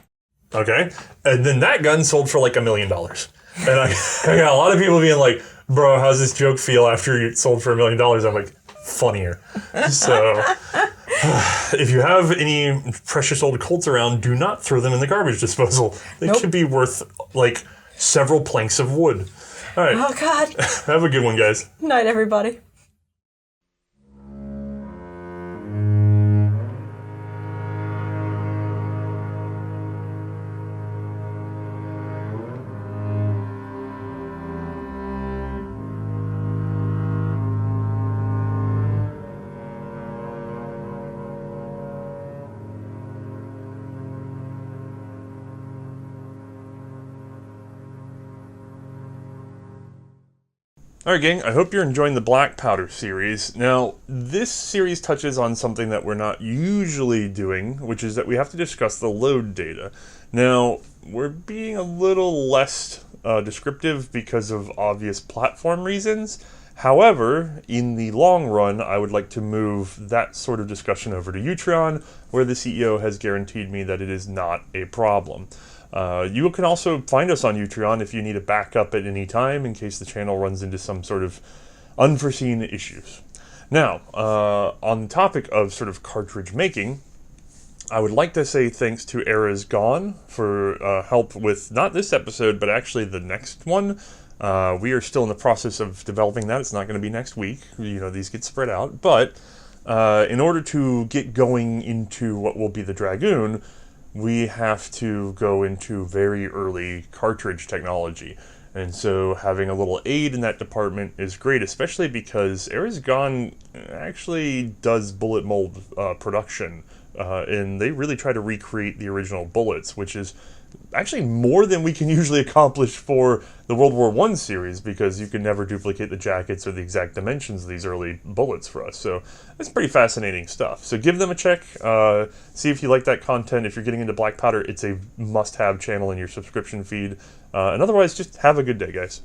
Okay, and then that gun sold for like $1 million. And I got a lot of people being like, bro, how's this joke feel after it sold for $1 million? I'm like, funnier. So if you have any precious old Colts around, do not throw them in the garbage disposal. They could be worth like several planks of wood. All right. Oh, God. Have a good one, guys. Night, everybody. Alright gang, I hope you're enjoying the Black Powder series. Now, this series touches on something that we're not usually doing, which is that we have to discuss the load data. Now, we're being a little less descriptive because of obvious platform reasons. However, in the long run, I would like to move that sort of discussion over to Utreon, where the CEO has guaranteed me that it is not a problem. You can also find us on Utreon if you need a backup at any time in case the channel runs into some sort of unforeseen issues. Now, on the topic of sort of cartridge making, I would like to say thanks to Era's Gone for help with not this episode, but actually the next one. We are still in the process of developing that. It's not going to be next week. You know, these get spread out. But in order to get going into what will be the Dragoon, we have to go into very early cartridge technology. And so having a little aid in that department is great, especially because Era's Gone actually does bullet mold production. And they really try to recreate the original bullets, which is actually more than we can usually accomplish for the World War I series, because you can never duplicate the jackets or the exact dimensions of these early bullets for us. So it's pretty fascinating stuff. So give them a check, see if you like that content. If you're getting into Black Powder, it's a must-have channel in your subscription feed. And otherwise, just have a good day, guys.